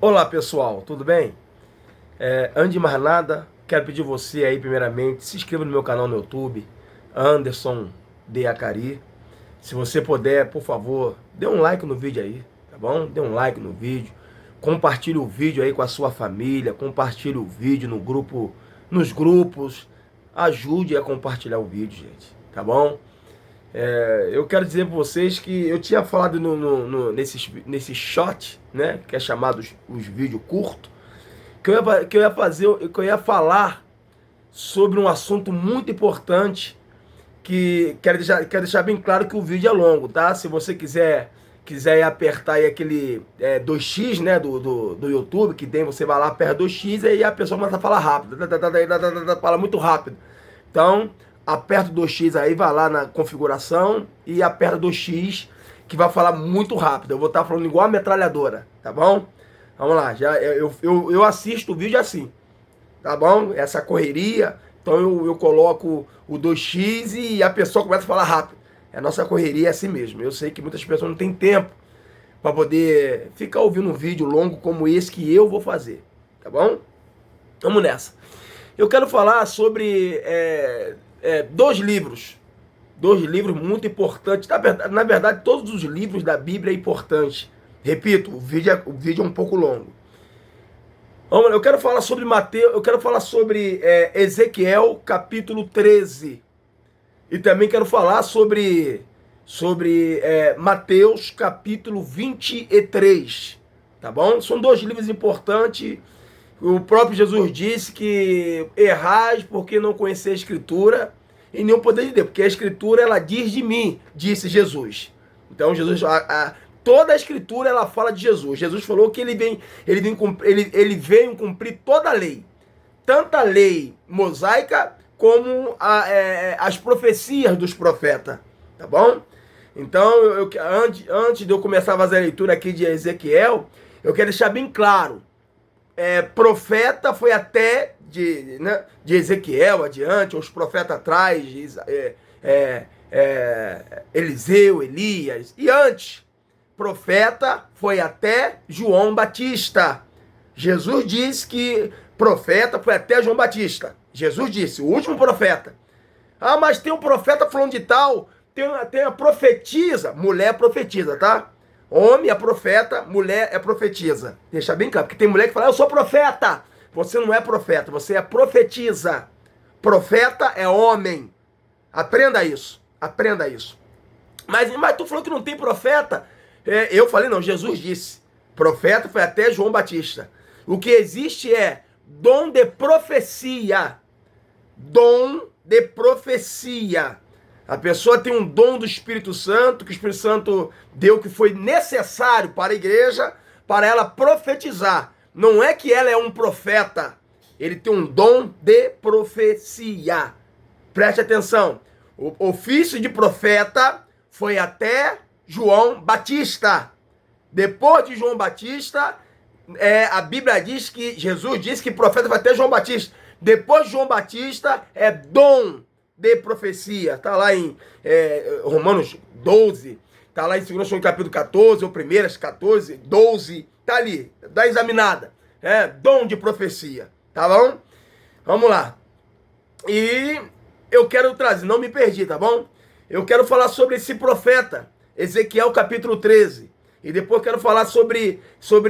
Olá pessoal, tudo bem? Antes de mais nada, quero pedir você aí primeiramente, se inscreva no meu canal no YouTube, Anderson de Acari. Se você puder, por favor, dê um like no vídeo aí, tá bom? Dê um like no vídeo, compartilhe o vídeo aí com a sua família, compartilhe o vídeo no grupo, nos grupos, ajude a compartilhar o vídeo, gente, tá bom? Eu quero dizer para vocês que eu tinha falado nesse short, né, que é chamado os vídeos curtos, que eu ia falar sobre um assunto muito importante que quero deixar bem claro que o vídeo é longo, tá? Se você quiser apertar aí aquele 2x, né, do YouTube, que tem, você vai lá, aperta 2x e aí a pessoa começa a falar rápido, fala muito rápido. Então, aperta o 2x aí, vai lá na configuração e aperta 2x, que vai falar muito rápido. Eu vou estar falando igual a metralhadora, tá bom? Vamos lá, eu assisto o vídeo assim, tá bom? Essa correria, então eu coloco o 2x e a pessoa começa a falar rápido. A nossa correria é assim mesmo. Eu sei que muitas pessoas não têm tempo para poder ficar ouvindo um vídeo longo como esse que eu vou fazer, tá bom? Vamos nessa. Eu quero falar sobre dois livros muito importantes. Na verdade, todos os livros da Bíblia é importante. Repito, o vídeo é um pouco longo. Vamos lá, eu quero falar sobre Mateus, eu quero falar sobre Ezequiel capítulo 13. E também quero falar sobre Mateus capítulo 23. Tá bom? São dois livros importantes. O próprio Jesus disse que errais porque não conhecer a Escritura e nem o poder de Deus, porque a Escritura ela diz de mim, disse Jesus. Então Jesus, toda a Escritura ela fala de Jesus. Jesus falou que ele veio cumprir toda a lei, tanto a lei mosaica como as profecias dos profetas, tá bom? Então, antes de eu começar a fazer a leitura aqui de Ezequiel, eu quero deixar bem claro profeta foi até de Ezequiel adiante, os profetas atrás, Eliseu, Elias, e antes, profeta foi até João Batista. Jesus disse que profeta foi até João Batista. Jesus disse, o último profeta. Ah, mas tem um profeta falando de tal, tem a profetisa, mulher profetiza, tá? Homem é profeta, mulher é profetiza. Deixa bem claro, porque tem mulher que fala, eu sou profeta. Você não é profeta, você é profetiza. Profeta é homem. Aprenda isso, aprenda isso. Mas tu falou que não tem profeta? Eu falei, não, Jesus disse. Profeta foi até João Batista. O que existe é dom de profecia. Dom de profecia. A pessoa tem um dom do Espírito Santo, que o Espírito Santo deu que foi necessário para a igreja, para ela profetizar. Não é que ela é um profeta. Ele tem um dom de profecia. Preste atenção. O ofício de profeta foi até João Batista. Depois de João Batista, a Bíblia diz que Jesus disse que profeta vai até João Batista. Depois de João Batista, é dom de profecia. Está lá em Romanos 12, está lá em 2 Coríntios capítulo 14, ou 1 14, 12, está ali, dá examinada. Dom de profecia, tá bom? Vamos lá. E eu quero trazer, não me perdi, tá bom? Eu quero falar sobre esse profeta, Ezequiel capítulo 13. E depois eu quero falar sobre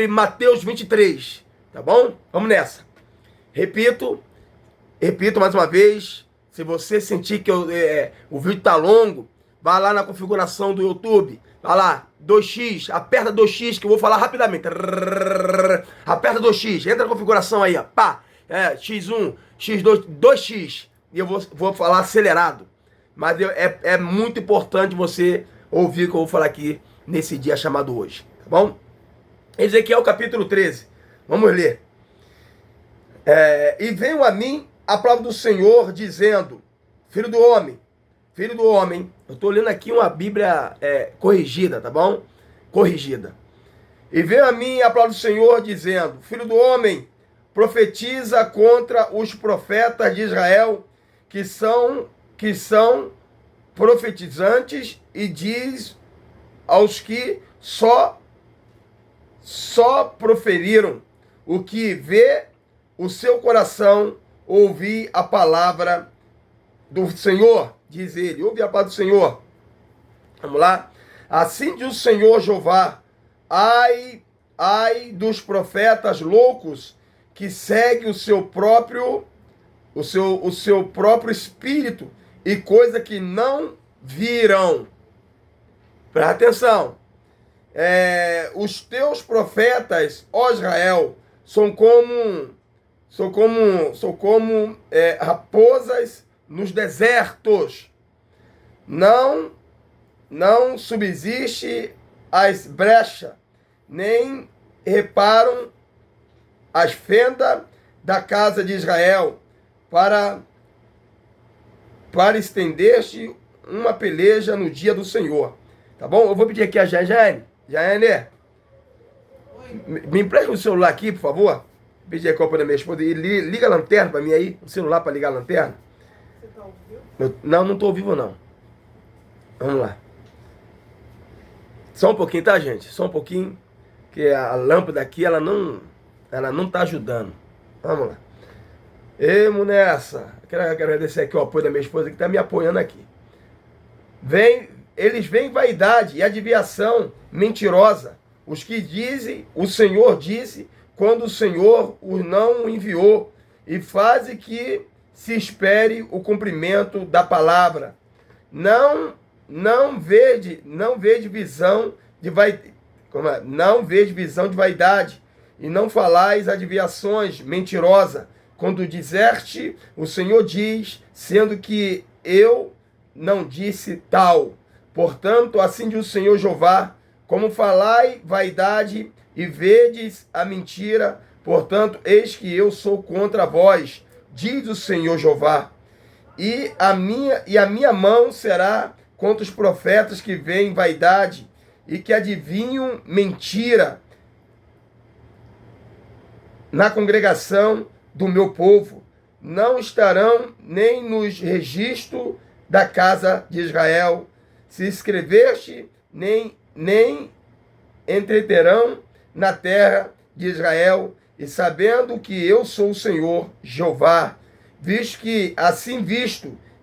Mateus 23, tá bom? Vamos nessa. Repito mais uma vez, se você sentir que o vídeo tá longo, vai lá na configuração do YouTube, vai lá, 2x, aperta 2x que eu vou falar rapidamente. Aperta 2x, entra na configuração aí, ó, pá, x1, x2, 2x, e eu vou falar acelerado. Mas é muito importante você ouvir o que eu vou falar aqui nesse dia chamado hoje, tá bom? Ezequiel capítulo 13, vamos ler. E veio a mim a palavra do Senhor dizendo, filho do homem, eu estou lendo aqui uma Bíblia corrigida, tá bom? Corrigida. E veio a mim a palavra do Senhor dizendo, filho do homem, profetiza contra os profetas de Israel, que são profetizantes, e diz aos que só só proferiram o que vê o seu coração ouvir a palavra do Senhor, diz ele. Ouve a palavra do Senhor. Vamos lá. Assim diz o Senhor Jeová: ai dos profetas loucos que seguem o seu próprio espírito e coisa que não viram. Presta atenção. Os teus profetas, ó Israel, são como raposas nos desertos. Não subsiste as brechas, nem reparam as fendas da casa de Israel, para estender-te uma peleja no dia do Senhor. Tá bom? Eu vou pedir aqui a Jane. Jane, me empresta o celular aqui, por favor. Pedir a copa da minha esposa e liga a lanterna para mim aí, o celular para ligar a lanterna. Você tá ao vivo? Não estou ao vivo não. Vamos lá. Só um pouquinho, tá, gente? Só um pouquinho, que a lâmpada aqui, ela não tá ajudando. Vamos lá. Vamos nessa. Quero agradecer aqui o apoio da minha esposa que está me apoiando aqui. Eles veem vaidade e adivinhação mentirosa. Os que dizem, o Senhor disse, quando o Senhor os não enviou, e fazem que se espere o cumprimento da palavra. Não vejo visão de vaidade, e não falais adivinhações mentirosas. Quando disseste, o Senhor diz, sendo que eu não disse tal. Portanto, assim diz o Senhor Jeová: como falai vaidade e vedes a mentira, portanto, eis que eu sou contra vós, diz o Senhor Jeová. E a minha mão será contra os profetas que veem vaidade e que adivinham mentira na congregação do meu povo. Não estarão nem nos registros da casa de Israel. Se escreveste, nem entreterão na terra de Israel, e sabendo que eu sou o Senhor Jeová, visto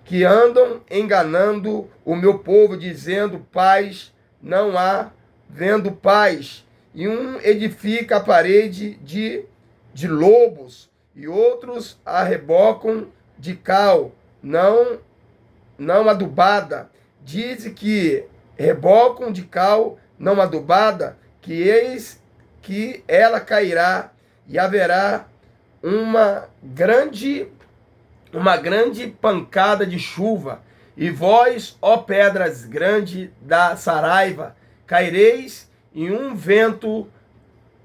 que andam enganando o meu povo, dizendo paz, não há vendo paz, e um edifica a parede de lobos, e outros a rebocam de cal, não adubada. Diz que rebocam de cal não adubada, que eis que ela cairá, e haverá uma grande pancada de chuva. E vós, ó pedras grandes da Saraiva, caireis, e um vento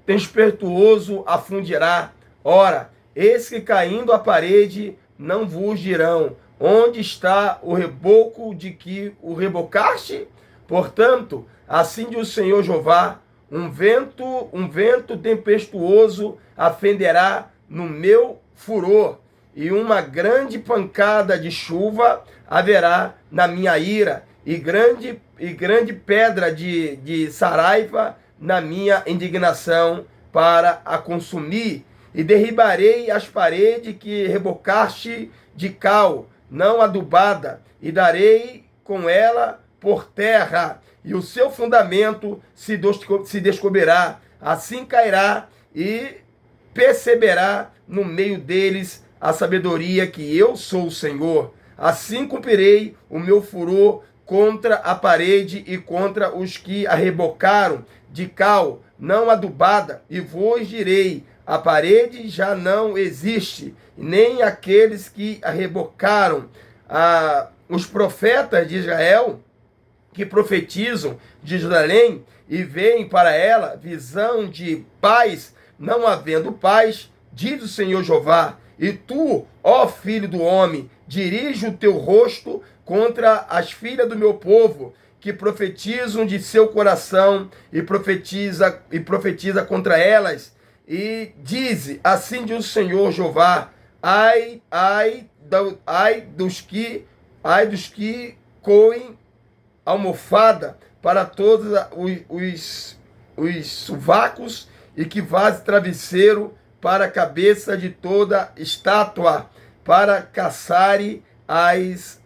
tempestuoso afundirá. Ora, eis que caindo a parede, não vos dirão: onde está o reboco de que o rebocaste? Portanto, assim diz o Senhor Jeová: um vento tempestuoso afenderá no meu furor, e uma grande pancada de chuva haverá na minha ira, e grande pedra de Saraiva na minha indignação para a consumir. E derribarei as paredes que rebocaste de cal, não adubada, e darei com ela por terra, e o seu fundamento se descobrirá. Assim cairá e perceberá no meio deles a sabedoria que eu sou o Senhor. Assim cumprirei o meu furor contra a parede e contra os que a rebocaram de cal não adubada, e vos direi: a parede já não existe, nem aqueles que a rebocaram. Os profetas de Israel que profetizam de Jerusalém e veem para ela visão de paz, não havendo paz, diz o Senhor Jeová. E tu, ó filho do homem, dirige o teu rosto contra as filhas do meu povo, que profetizam de seu coração, e profetiza contra elas, e diz: assim diz o Senhor Jeová: ai dos que coem almofada para todos os sovacos e que faz travesseiro para a cabeça de toda estátua, para caçare as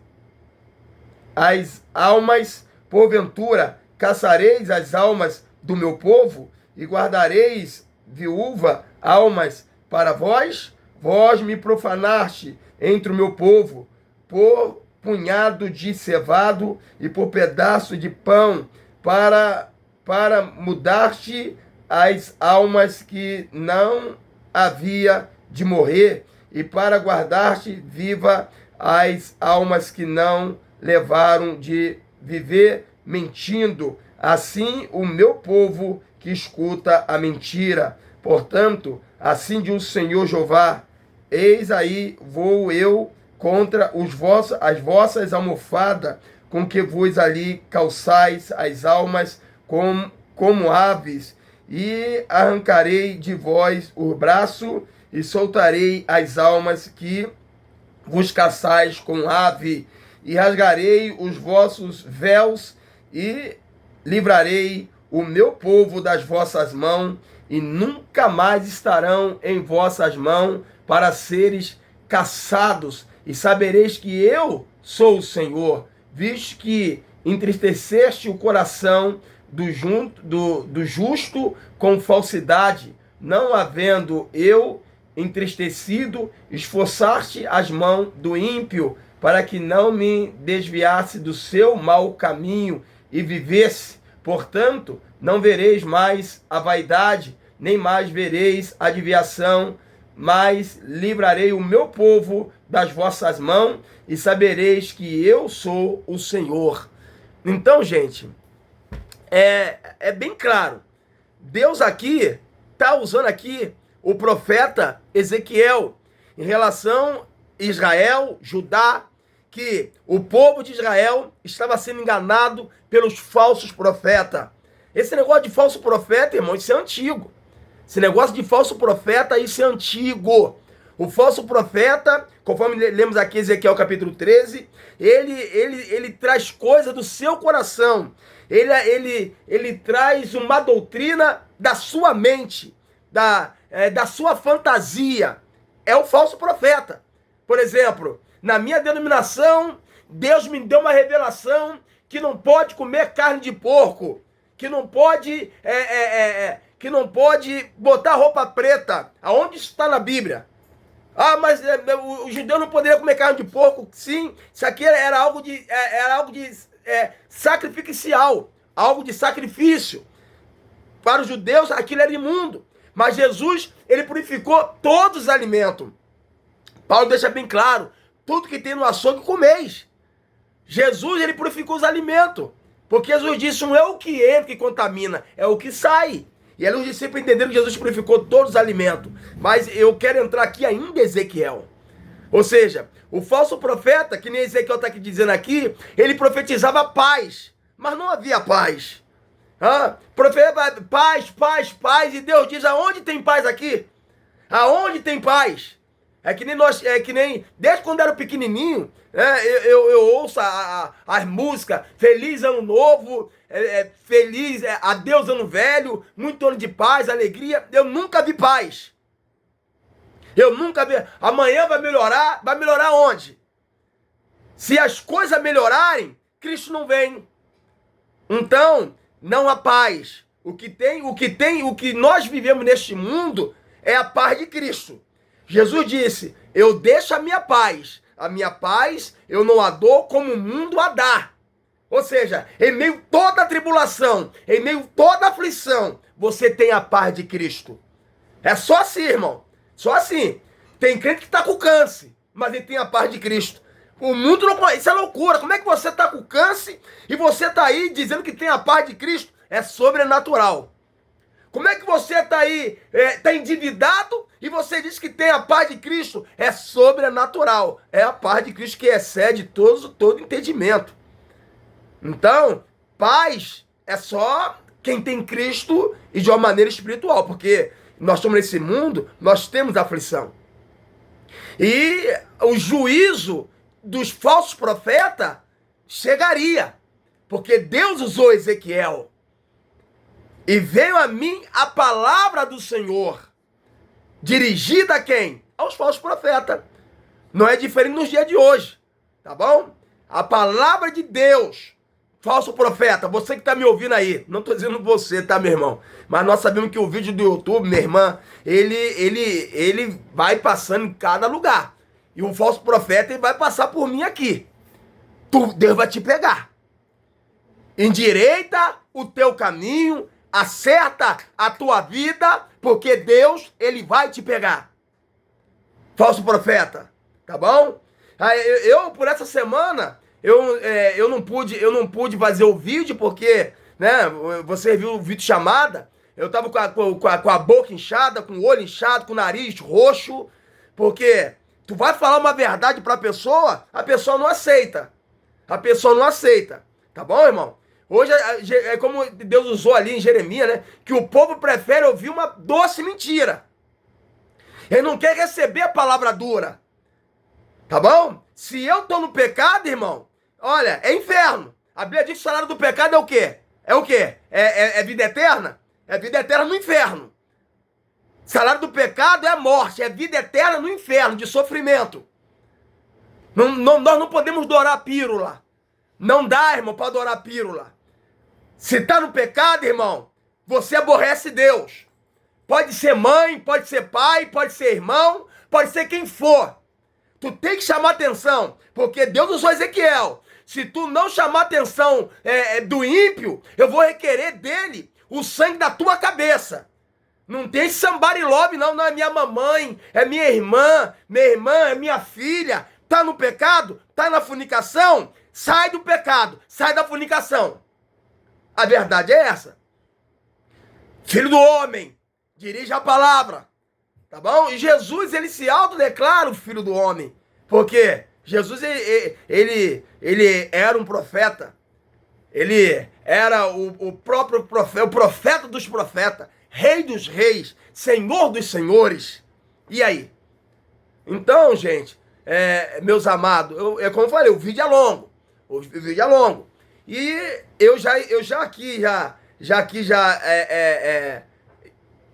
almas. Porventura caçareis as almas do meu povo e guardareis viúva almas para vós? Vós me profanaste entre o meu povo por punhado de cevado e por pedaço de pão, para mudar-te as almas que não havia de morrer e para guardar-te viva as almas que não levaram de viver mentindo. Assim o meu povo que escuta a mentira. Portanto, assim diz o Senhor Jeová: eis aí vou eu contra as vossas almofadas, com que vos ali calçais as almas como aves, e arrancarei de vós o braço, e soltarei as almas que vos caçais com ave, e rasgarei os vossos véus, e livrarei o meu povo das vossas mãos, e nunca mais estarão em vossas mãos para seres caçados, e sabereis que eu sou o Senhor, visto que entristeceste o coração do justo com falsidade, não havendo eu entristecido, esforçaste as mãos do ímpio, para que não me desviasse do seu mau caminho e vivesse. Portanto, não vereis mais a vaidade, nem mais vereis a desviação, mas livrarei o meu povo das vossas mãos, e sabereis que eu sou o Senhor. Então, gente, é bem claro. Deus aqui está usando aqui o profeta Ezequiel em relação a Israel, Judá, que o povo de Israel estava sendo enganado pelos falsos profetas. Esse negócio de falso profeta, irmão, isso é antigo. Esse negócio de falso profeta, isso é antigo. O falso profeta, conforme lemos aqui Ezequiel capítulo 13, ele traz coisa do seu coração. Ele traz uma doutrina da sua mente, da sua fantasia. É o falso profeta. Por exemplo, na minha denominação, Deus me deu uma revelação que não pode comer carne de porco, que não pode botar roupa preta. Aonde isso está na Bíblia? Mas o judeu não poderia comer carne de porco? Sim, isso aqui era algo de sacrificial, algo de sacrifício. Para os judeus, aquilo era imundo. Mas Jesus, ele purificou todos os alimentos. Paulo deixa bem claro: tudo que tem no açougue comeis. Jesus, ele purificou os alimentos. Porque Jesus disse: não é o que entra que contamina, é o que sai. E aí os discípulos entenderam que Jesus purificou todos os alimentos. Mas eu quero entrar aqui ainda em Ezequiel. Ou seja, o falso profeta, que nem Ezequiel está aqui dizendo aqui, ele profetizava paz. Mas não havia paz. Profeta, paz. E Deus diz: aonde tem paz aqui? Aonde tem paz? É que nem desde quando eu era pequenininho, eu ouço as músicas, feliz ano novo, feliz, adeus ano velho, muito ano de paz, alegria. Eu nunca vi paz. Eu nunca vi. Amanhã vai melhorar onde? Se as coisas melhorarem, Cristo não vem. Então, não há paz. O que nós vivemos neste mundo é a paz de Cristo. Jesus disse: eu deixo a minha paz eu não a dou como o mundo a dá. Ou seja, em meio a toda a tribulação, em meio a toda a aflição, você tem a paz de Cristo. É só assim, irmão. Só assim. Tem crente que está com câncer, mas ele tem a paz de Cristo. O mundo não conhece. Isso é loucura. Como é que você está com câncer e você está aí dizendo que tem a paz de Cristo? É sobrenatural. Como é que você está aí, está endividado e você diz que tem a paz de Cristo? É sobrenatural. É a paz de Cristo que excede todo entendimento. Então, paz é só quem tem Cristo e de uma maneira espiritual. Porque nós estamos nesse mundo, nós temos aflição. E o juízo dos falsos profetas chegaria. Porque Deus usou Ezequiel. E veio a mim a palavra do Senhor, dirigida a quem? Aos falsos profetas. Não é diferente nos dias de hoje, tá bom? A palavra de Deus, falso profeta, você que tá me ouvindo aí, não tô dizendo você, tá, meu irmão? Mas nós sabemos que o vídeo do YouTube, minha irmã, ele vai passando em cada lugar. E o falso profeta, ele vai passar por mim aqui. Deus vai te pegar. Endireita o teu caminho, acerta a tua vida, porque Deus, ele vai te pegar. Falso profeta, tá bom? Eu por essa semana, eu não pude fazer o vídeo, porque, né, você viu o vídeo chamada, eu tava com a boca inchada, com o olho inchado, com o nariz roxo, porque tu vai falar uma verdade pra pessoa, a pessoa não aceita. A pessoa não aceita, tá bom, irmão? Hoje é como Deus usou ali em Jeremias, né? Que o povo prefere ouvir uma doce mentira. Ele não quer receber a palavra dura. Tá bom? Se eu tô no pecado, irmão, olha, é inferno. A Bíblia diz que o salário do pecado é o quê? É o quê? É vida eterna? É vida eterna no inferno. O salário do pecado é a morte, é vida eterna no inferno, de sofrimento. Nós não podemos adorar pílula. Não dá, irmão, para adorar pílula. Se tá no pecado, irmão, você aborrece Deus. Pode ser mãe, pode ser pai, pode ser irmão, pode ser quem for. Tu tem que chamar atenção, porque Deus usou Ezequiel. Se tu não chamar atenção do ímpio, eu vou requerer dele o sangue da tua cabeça. Não tem somebody love, não é minha mamãe, é minha irmã, é minha filha. Tá no pecado? Tá na fornicação? Sai do pecado, sai da fornicação. A verdade é essa. Filho do homem, dirige a palavra, tá bom? E Jesus, ele se autodeclara o filho do homem, porque Jesus, ele era um profeta, ele era o próprio profeta, o profeta dos profetas, rei dos reis, senhor dos senhores. E aí? Então, gente, meus amados, como eu falei, o vídeo é longo. O vídeo é longo. E eu já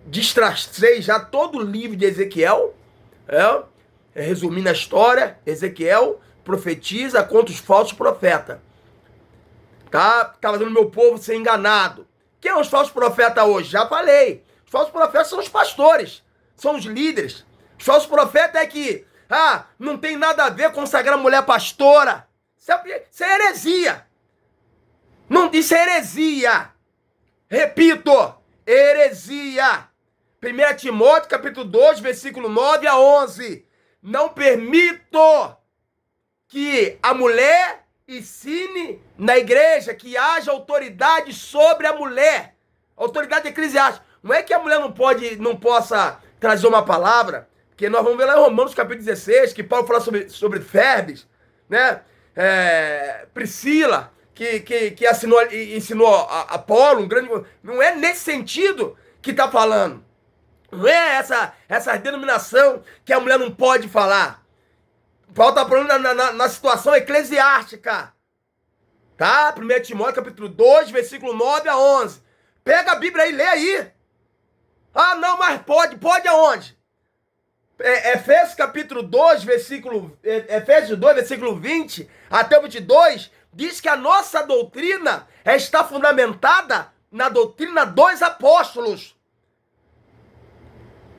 destracei já todo o livro de Ezequiel. Resumindo a história, Ezequiel profetiza contra os falsos profetas. Tá fazendo o meu povo ser enganado. Quem são os falsos profetas hoje? Já falei. Os falsos profetas são os pastores, são os líderes. Os falsos profetas é que não tem nada a ver consagrar mulher pastora. Isso é heresia. Não disse heresia. Repito, heresia. 1 Timóteo, capítulo 2, versículo 9 a 11. Não permito que a mulher ensine na igreja, que haja autoridade sobre a mulher. Autoridade eclesiástica. Não é que a mulher não possa trazer uma palavra, porque nós vamos ver lá em Romanos, capítulo 16, que Paulo fala sobre Febres, né? Priscila, que ensinou a Apolo, um grande... Não é nesse sentido que está falando. Não é essa denominação que a mulher não pode falar. Paulo está falando na situação eclesiástica. Tá? 1 Timóteo, capítulo 2, versículo 9 a 11. Pega a Bíblia aí, lê aí. Não, mas pode aonde? Efésios capítulo 2, Efésios 2, versículo 20 até o 22, diz que a nossa doutrina está fundamentada na doutrina dos apóstolos.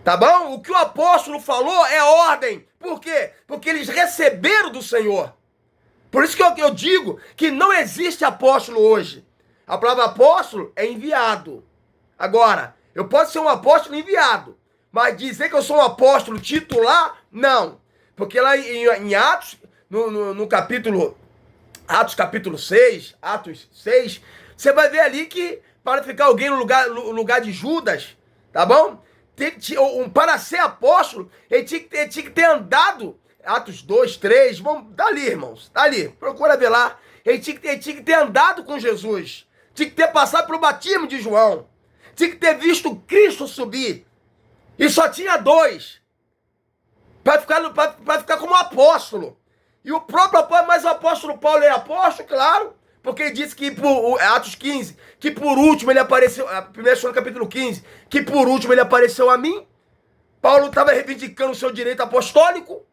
Tá bom? O que o apóstolo falou é ordem. Por quê? Porque eles receberam do Senhor. Por isso que eu digo que não existe apóstolo hoje. A palavra apóstolo é enviado. Agora, eu posso ser um apóstolo enviado, mas dizer que eu sou um apóstolo titular, não. Porque lá em Atos, no capítulo... Atos capítulo 6, você vai ver ali que para ficar alguém no lugar de Judas, tá bom? Para ser apóstolo, ele tinha que ter andado, Atos 2, 3, tá ali, irmãos, tá ali, procura ver lá. Ele tinha que ter andado com Jesus, tinha que ter passado pelo batismo de João, tinha que ter visto Cristo subir, e só tinha 2, para ficar como apóstolo. E o próprio apóstolo, mas o apóstolo Paulo é apóstolo, claro, Porque ele disse que, Atos 15, que por último ele apareceu, 1 João capítulo 15, que por último ele apareceu a mim. Paulo estava reivindicando o seu direito apostólico.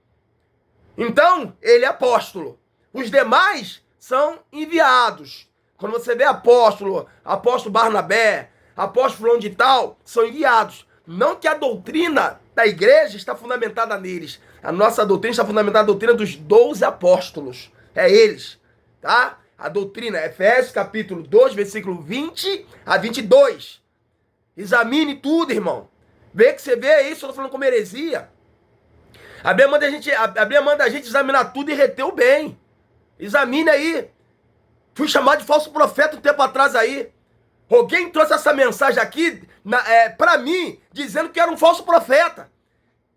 Então, ele é apóstolo. Os demais são enviados. Quando você vê apóstolo Barnabé, apóstolo fulano de tal, são enviados. Não que a doutrina da igreja está fundamentada neles. A nossa doutrina está fundamentada na doutrina dos 12 apóstolos. É eles, tá? A doutrina, Efésios capítulo 2, versículo 20 a 22. Examine tudo, irmão. Vê que você vê isso, eu tô falando como heresia. A Bíblia manda a gente examinar tudo e reter o bem. Examine aí. Fui chamado de falso profeta um tempo atrás aí. Alguém trouxe essa mensagem aqui pra mim, dizendo que era um falso profeta.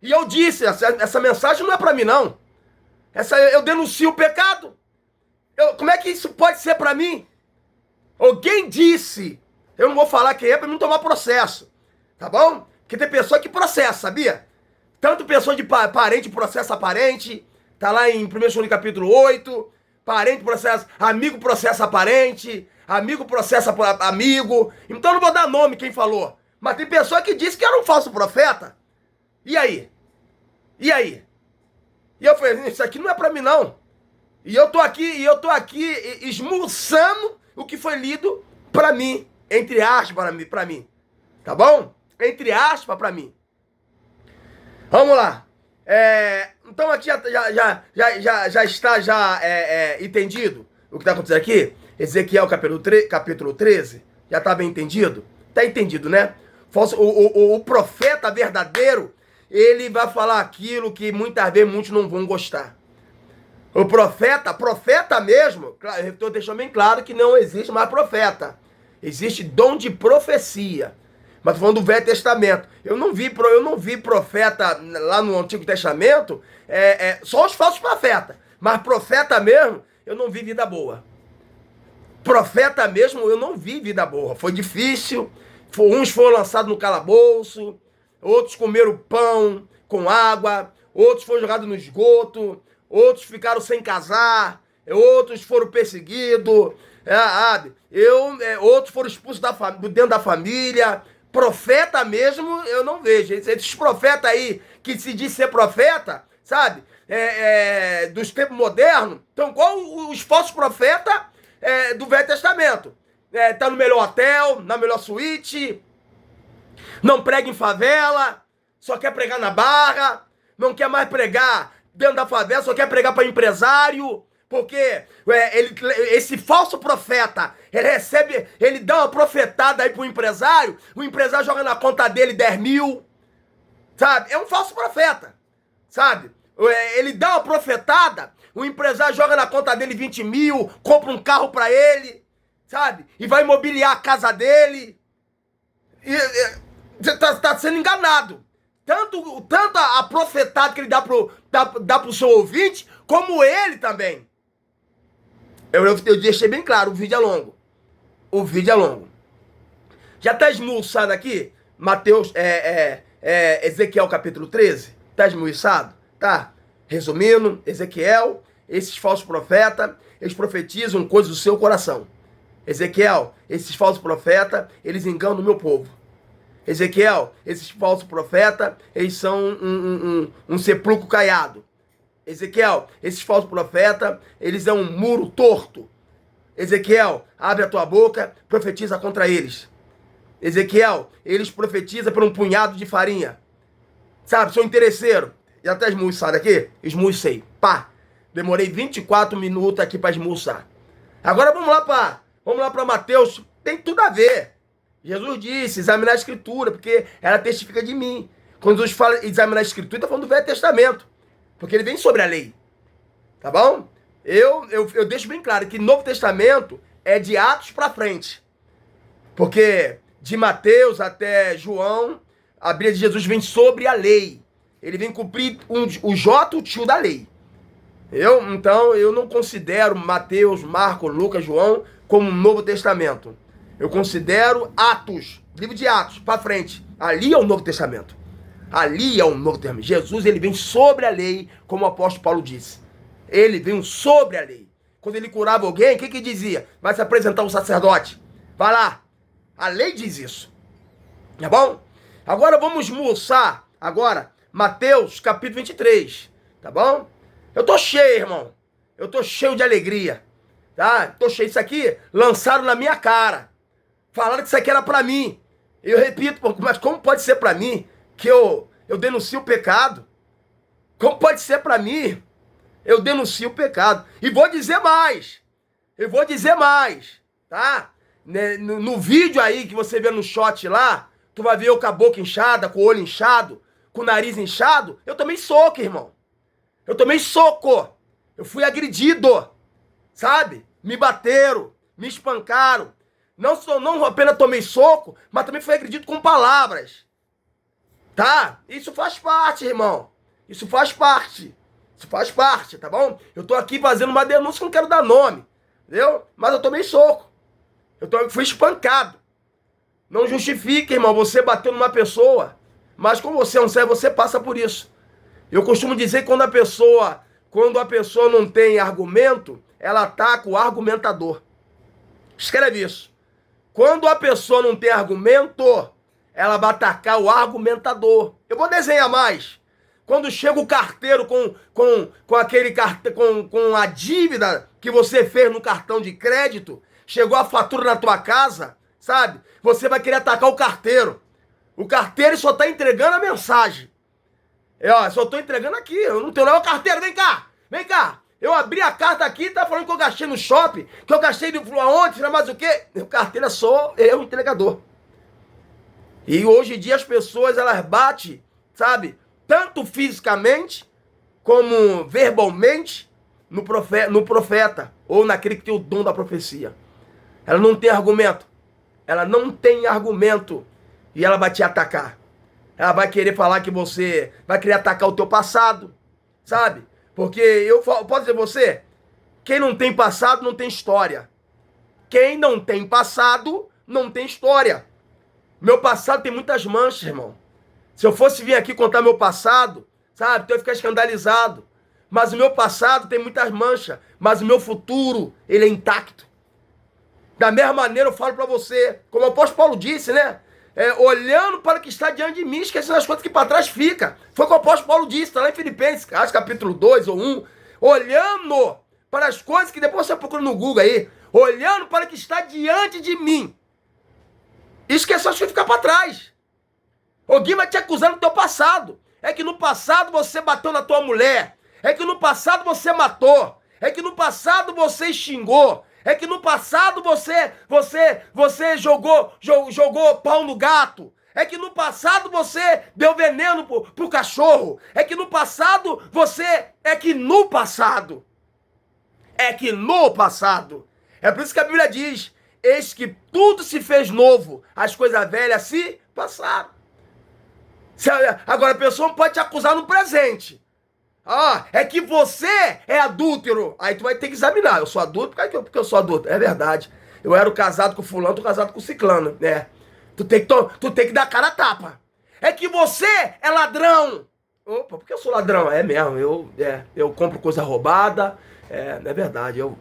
E eu disse, essa mensagem não é pra mim, não. Eu denuncio o pecado. Como é que isso pode ser pra mim? Alguém disse. Eu não vou falar quem é pra não tomar processo. Tá bom? Porque tem pessoa que processa, sabia? Tanto pessoa de parente processa parente. Tá lá em 1 João capítulo 8. Parente processa, amigo processa parente. Amigo processa amigo. Então eu não vou dar nome quem falou. Mas tem pessoa que disse que era um falso profeta. E aí? E aí? E eu falei, isso aqui não é pra mim, não. E eu tô aqui esmuçando o que foi lido pra mim. Entre aspas, pra mim. Tá bom? Entre aspas, pra mim. Vamos lá. Então aqui já está entendido o que está acontecendo aqui? Ezequiel capítulo 13. Já está bem entendido? Está entendido, né? O profeta verdadeiro, ele vai falar aquilo que muitas vezes muitos não vão gostar. O profeta mesmo, eu estou deixando bem claro que não existe mais profeta. Existe dom de profecia. Mas tô falando do Velho Testamento. Eu não vi profeta lá no Antigo Testamento, só os falsos profetas. Mas profeta mesmo, eu não vi vida boa. Profeta mesmo, eu não vi vida boa. Foi difícil. Uns foram lançados no calabouço, outros comeram pão com água, outros foram jogados no esgoto, outros ficaram sem casar, outros foram perseguidos, outros foram expulsos dentro da família. Profeta mesmo, eu não vejo. Esses profetas aí, que se diz ser profeta, sabe? Dos tempos modernos, então igual os falsos profetas do Velho Testamento. Tá no melhor hotel, na melhor suíte, não prega em favela, só quer pregar na barra, não quer mais pregar dentro da favela, só quer pregar para empresário. Porque esse falso profeta, ele dá uma profetada aí pro empresário, o empresário joga na conta dele 10 mil, sabe? É um falso profeta, sabe? Ele dá uma profetada, o empresário joga na conta dele 20 mil, compra um carro pra ele, sabe? E vai imobiliar a casa dele. Você tá sendo enganado. Tanto a profetada que ele dá pro seu ouvinte, como ele também. Eu deixei bem claro, o vídeo é longo. O vídeo é longo. Já tá esmiuçado aqui? Mateus, Ezequiel capítulo 13? Tá esmiuçado? Tá. Resumindo, Ezequiel, esses falsos profetas, eles profetizam coisas do seu coração. Ezequiel, esses falsos profetas, eles enganam o meu povo. Ezequiel, esses falsos profetas, eles são um sepulcro caiado. Ezequiel, esses falsos profetas, eles são um muro torto. Ezequiel, abre a tua boca, profetiza contra eles. Ezequiel, eles profetizam por um punhado de farinha. Sabe, sou interesseiro. Já tá esmuçado aqui? Esmucei. Pá. Demorei 24 minutos aqui para esmuçar. Agora vamos lá para Mateus. Tem tudo a ver. Jesus disse, examinar a Escritura, porque ela testifica de mim. Quando Jesus fala examinar a Escritura, está falando do Velho Testamento. Porque ele vem sobre a lei. Tá bom? Eu deixo bem claro que Novo Testamento é de Atos para frente. Porque de Mateus até João, a Bíblia de Jesus vem sobre a lei. Ele vem cumprir o J, o tio da lei. Então, eu não considero Mateus, Marcos, Lucas, João como um Novo Testamento. Eu considero Atos, livro de Atos, para frente. Ali é o Novo Testamento. Ali é o Novo Testamento. Jesus, ele vem sobre a lei, como o apóstolo Paulo disse. Ele vem sobre a lei. quando ele curava alguém, o que dizia? Vai se apresentar um sacerdote. Vai lá. A lei diz isso. Tá bom? Agora vamos esmiuçar agora Mateus capítulo 23. Tá bom? Eu tô cheio, irmão. Eu tô cheio de alegria. Tá? Tô cheio. Isso aqui lançaram na minha cara. Falaram que isso aqui era pra mim. Eu repito, mas como pode ser pra mim que eu denuncio o pecado? Como pode ser pra mim? Eu denuncio o pecado. E vou dizer mais. Eu vou dizer mais. Tá? No vídeo aí que você vê no shot lá, tu vai ver eu com a boca inchada, com o olho inchado, com o nariz inchado. Eu tomei soco, irmão. Eu tomei soco. Eu fui agredido. Sabe? Me bateram. Me espancaram. Não apenas tomei soco, mas também fui agredido com palavras. Tá? Isso faz parte, irmão. Isso faz parte. Isso faz parte, tá bom? Eu tô aqui fazendo uma denúncia que não quero dar nome. Entendeu? Mas eu tomei soco. Fui espancado. Não justifica, irmão, você bater numa pessoa. Mas como você é um servo, você passa por isso. Eu costumo dizer que quando a pessoa não tem argumento, ela ataca o argumentador. Escreve isso. Quando a pessoa não tem argumento, ela vai atacar o argumentador. Eu vou desenhar mais. Quando chega o carteiro com aquele com a dívida que você fez no cartão de crédito, chegou a fatura na tua casa, sabe? Você vai querer atacar o carteiro. O carteiro só tá entregando a mensagem. Só tô entregando aqui, eu não tenho nada. Carteiro, vem cá, vem cá. Eu abri a carta aqui, tá falando que eu gastei no shopping, que eu gastei aonde, não mais o quê? O carteiro é só eu, entregador. E hoje em dia as pessoas, elas batem, sabe? Tanto fisicamente, como verbalmente, no profeta, ou naquele que tem o dom da profecia. Ela não tem argumento. Ela não tem argumento. E ela vai te atacar. Ela vai querer falar que você vai querer atacar o teu passado, sabe? Porque eu posso dizer você, quem não tem passado não tem história. Quem não tem passado não tem história. Meu passado tem muitas manchas, irmão. Se eu fosse vir aqui contar meu passado, sabe, tu ia ficar escandalizado. Mas o meu passado tem muitas manchas, mas o meu futuro, ele é intacto. Da mesma maneira eu falo pra você, como o apóstolo Paulo disse, né? Olhando para o que está diante de mim, esquecendo as coisas que para trás fica. Foi o que o apóstolo Paulo disse, está lá em Filipenses, acho capítulo 2 ou 1. Olhando para as coisas que depois você procura no Google aí. Olhando para o que está diante de mim. Esquecendo as coisas que ficam para trás. Alguém vai te acusar no teu passado. É que no passado você bateu na tua mulher. É que no passado você matou. É que no passado você xingou. É que no passado você jogou pau no gato. É que no passado você deu veneno pro cachorro. É que no passado É que no passado. É por isso que a Bíblia diz: eis que tudo se fez novo. As coisas velhas se passaram. Agora a pessoa não pode te acusar no presente. É que você é adúltero. Aí tu vai ter que examinar. Eu sou adúltero? Porque eu sou adúltero. É verdade. Eu era casado com fulano, tô casado com ciclano, né? Tu tem que dar cara a tapa. É que você é ladrão. Opa, porque eu sou ladrão? É mesmo. Eu compro coisa roubada. É verdade. Eu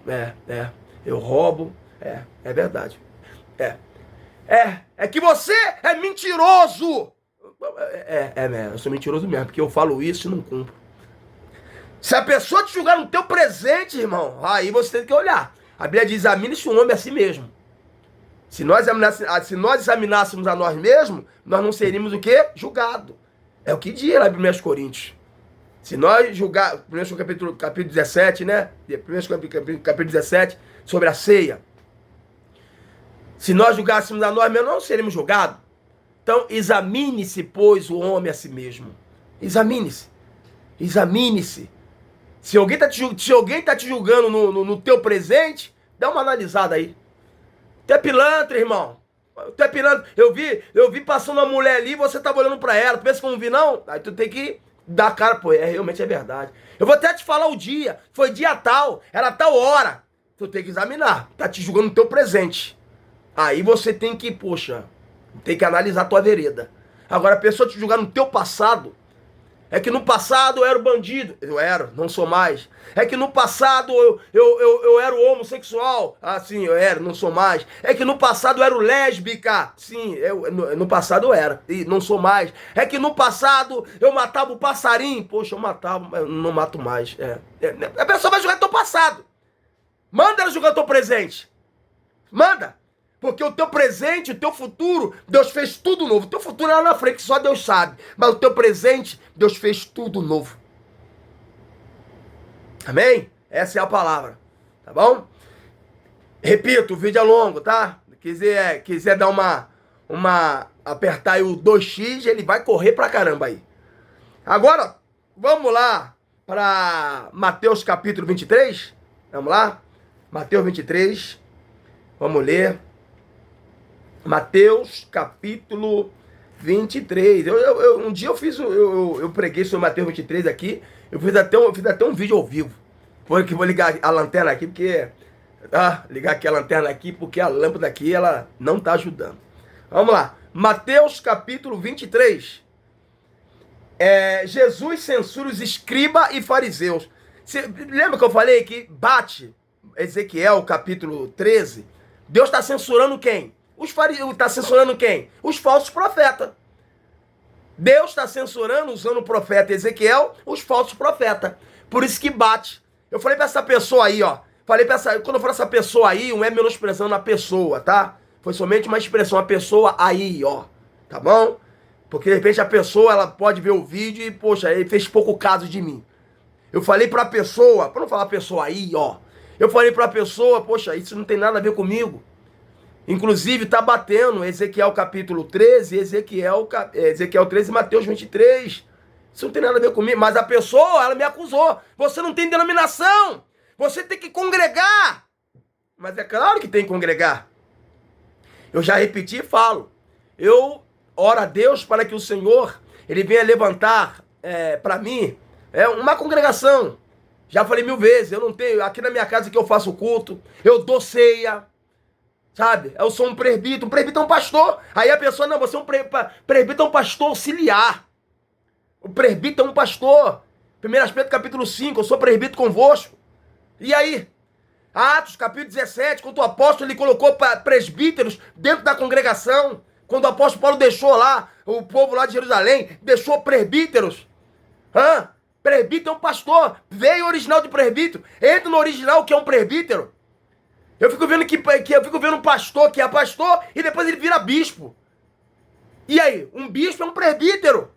roubo. É verdade. É que você é mentiroso. Mesmo. Eu sou mentiroso mesmo, porque eu falo isso e não cumpro. Se a pessoa te julgar no teu presente, irmão, aí você tem que olhar. A Bíblia diz: examine-se um homem a si mesmo. Se nós examinássemos a nós mesmos, nós não seríamos o quê? Julgado. É o que diz lá em 1 Coríntios. Se nós julgar, 1 capítulo 17, né? 1 capítulo 17, sobre a ceia. Se nós julgássemos a nós mesmos, não seríamos julgados. Então, examine-se, pois, o homem a si mesmo. Examine-se. Examine-se. Se alguém tá te julgando no teu presente, dá uma analisada aí. Tu é pilantra, irmão. Tu é pilantra. Eu vi passando uma mulher ali, você tava olhando pra ela. Tu pensa que eu não vi, não? Aí tu tem que dar cara, pô, realmente é verdade. Eu vou até te falar o dia. Foi dia tal, era tal hora. Tu tem que examinar. Tá te julgando no teu presente. Aí você tem que, poxa, tem que analisar a tua vereda. Agora, a pessoa te julgar no teu passado, É que no passado eu era o bandido. Eu era, não sou mais. É que no passado eu era o homossexual. Ah, sim, eu era, não sou mais. É que no passado eu era o lésbica. Sim, no passado eu era, e não sou mais. É que no passado eu matava o passarinho. Poxa, eu matava, mas não mato mais. A pessoa vai jogar no teu passado. Manda ela jogar no teu presente. Manda. Porque o teu presente, o teu futuro, Deus fez tudo novo. O teu futuro é lá na frente, que só Deus sabe. Mas o teu presente, Deus fez tudo novo. Amém? Essa é a palavra. Tá bom? Repito, o vídeo é longo, tá? Quiser dar apertar aí o 2x, ele vai correr pra caramba aí. Agora, vamos lá para Mateus capítulo 23. Vamos lá? Mateus 23. Vamos ler. Mateus capítulo 23. Um dia eu preguei sobre Mateus 23 aqui. Eu fiz até um vídeo ao vivo. Vou ligar a lanterna aqui, porque... ligar aqui a lanterna aqui, porque a lâmpada aqui, ela não está ajudando. Vamos lá. Mateus capítulo 23. Jesus censura os escribas e fariseus. Lembra que eu falei que bate Ezequiel capítulo 13? Deus está censurando quem? Os fariseus. Está censurando quem? Os falsos profetas. Deus está censurando, usando o profeta Ezequiel, os falsos profetas. Por isso que bate. Eu falei para essa pessoa aí, ó. Quando eu falo essa pessoa aí, não é menosprezando a pessoa, tá? Foi somente uma expressão, a pessoa aí, ó. Tá bom? Porque de repente a pessoa, ela pode ver o vídeo e, poxa, ele fez pouco caso de mim. Eu falei pra pessoa, para não falar pessoa aí, ó. Eu falei pra pessoa, poxa, isso não tem nada a ver comigo. Inclusive, tá batendo Ezequiel capítulo 13, Ezequiel 13 e Mateus 23. Isso não tem nada a ver comigo. Mas a pessoa, ela me acusou. Você não tem denominação. Você tem que congregar. Mas é claro que tem que congregar. Eu já repeti e falo. Eu oro a Deus para que o Senhor, Ele venha levantar para mim uma congregação. Já falei 1000 vezes. Eu não tenho, aqui na minha casa que eu faço culto, eu dou ceia. Sabe? Eu sou um presbítero. Um presbítero é um pastor. Aí a pessoa, não, você é um presbítero, é um pastor auxiliar. O presbítero é um pastor. 1 Pedro capítulo 5, eu sou presbítero convosco. E aí? Atos capítulo 17, quando o apóstolo ele colocou presbíteros dentro da congregação. Quando o apóstolo Paulo deixou lá, o povo lá de Jerusalém, deixou presbíteros. Presbítero é um pastor. Veio o original de presbítero. Entra no original que é um presbítero. Eu fico vendo um pastor que é pastor e depois ele vira bispo. E aí? Um bispo é um presbítero.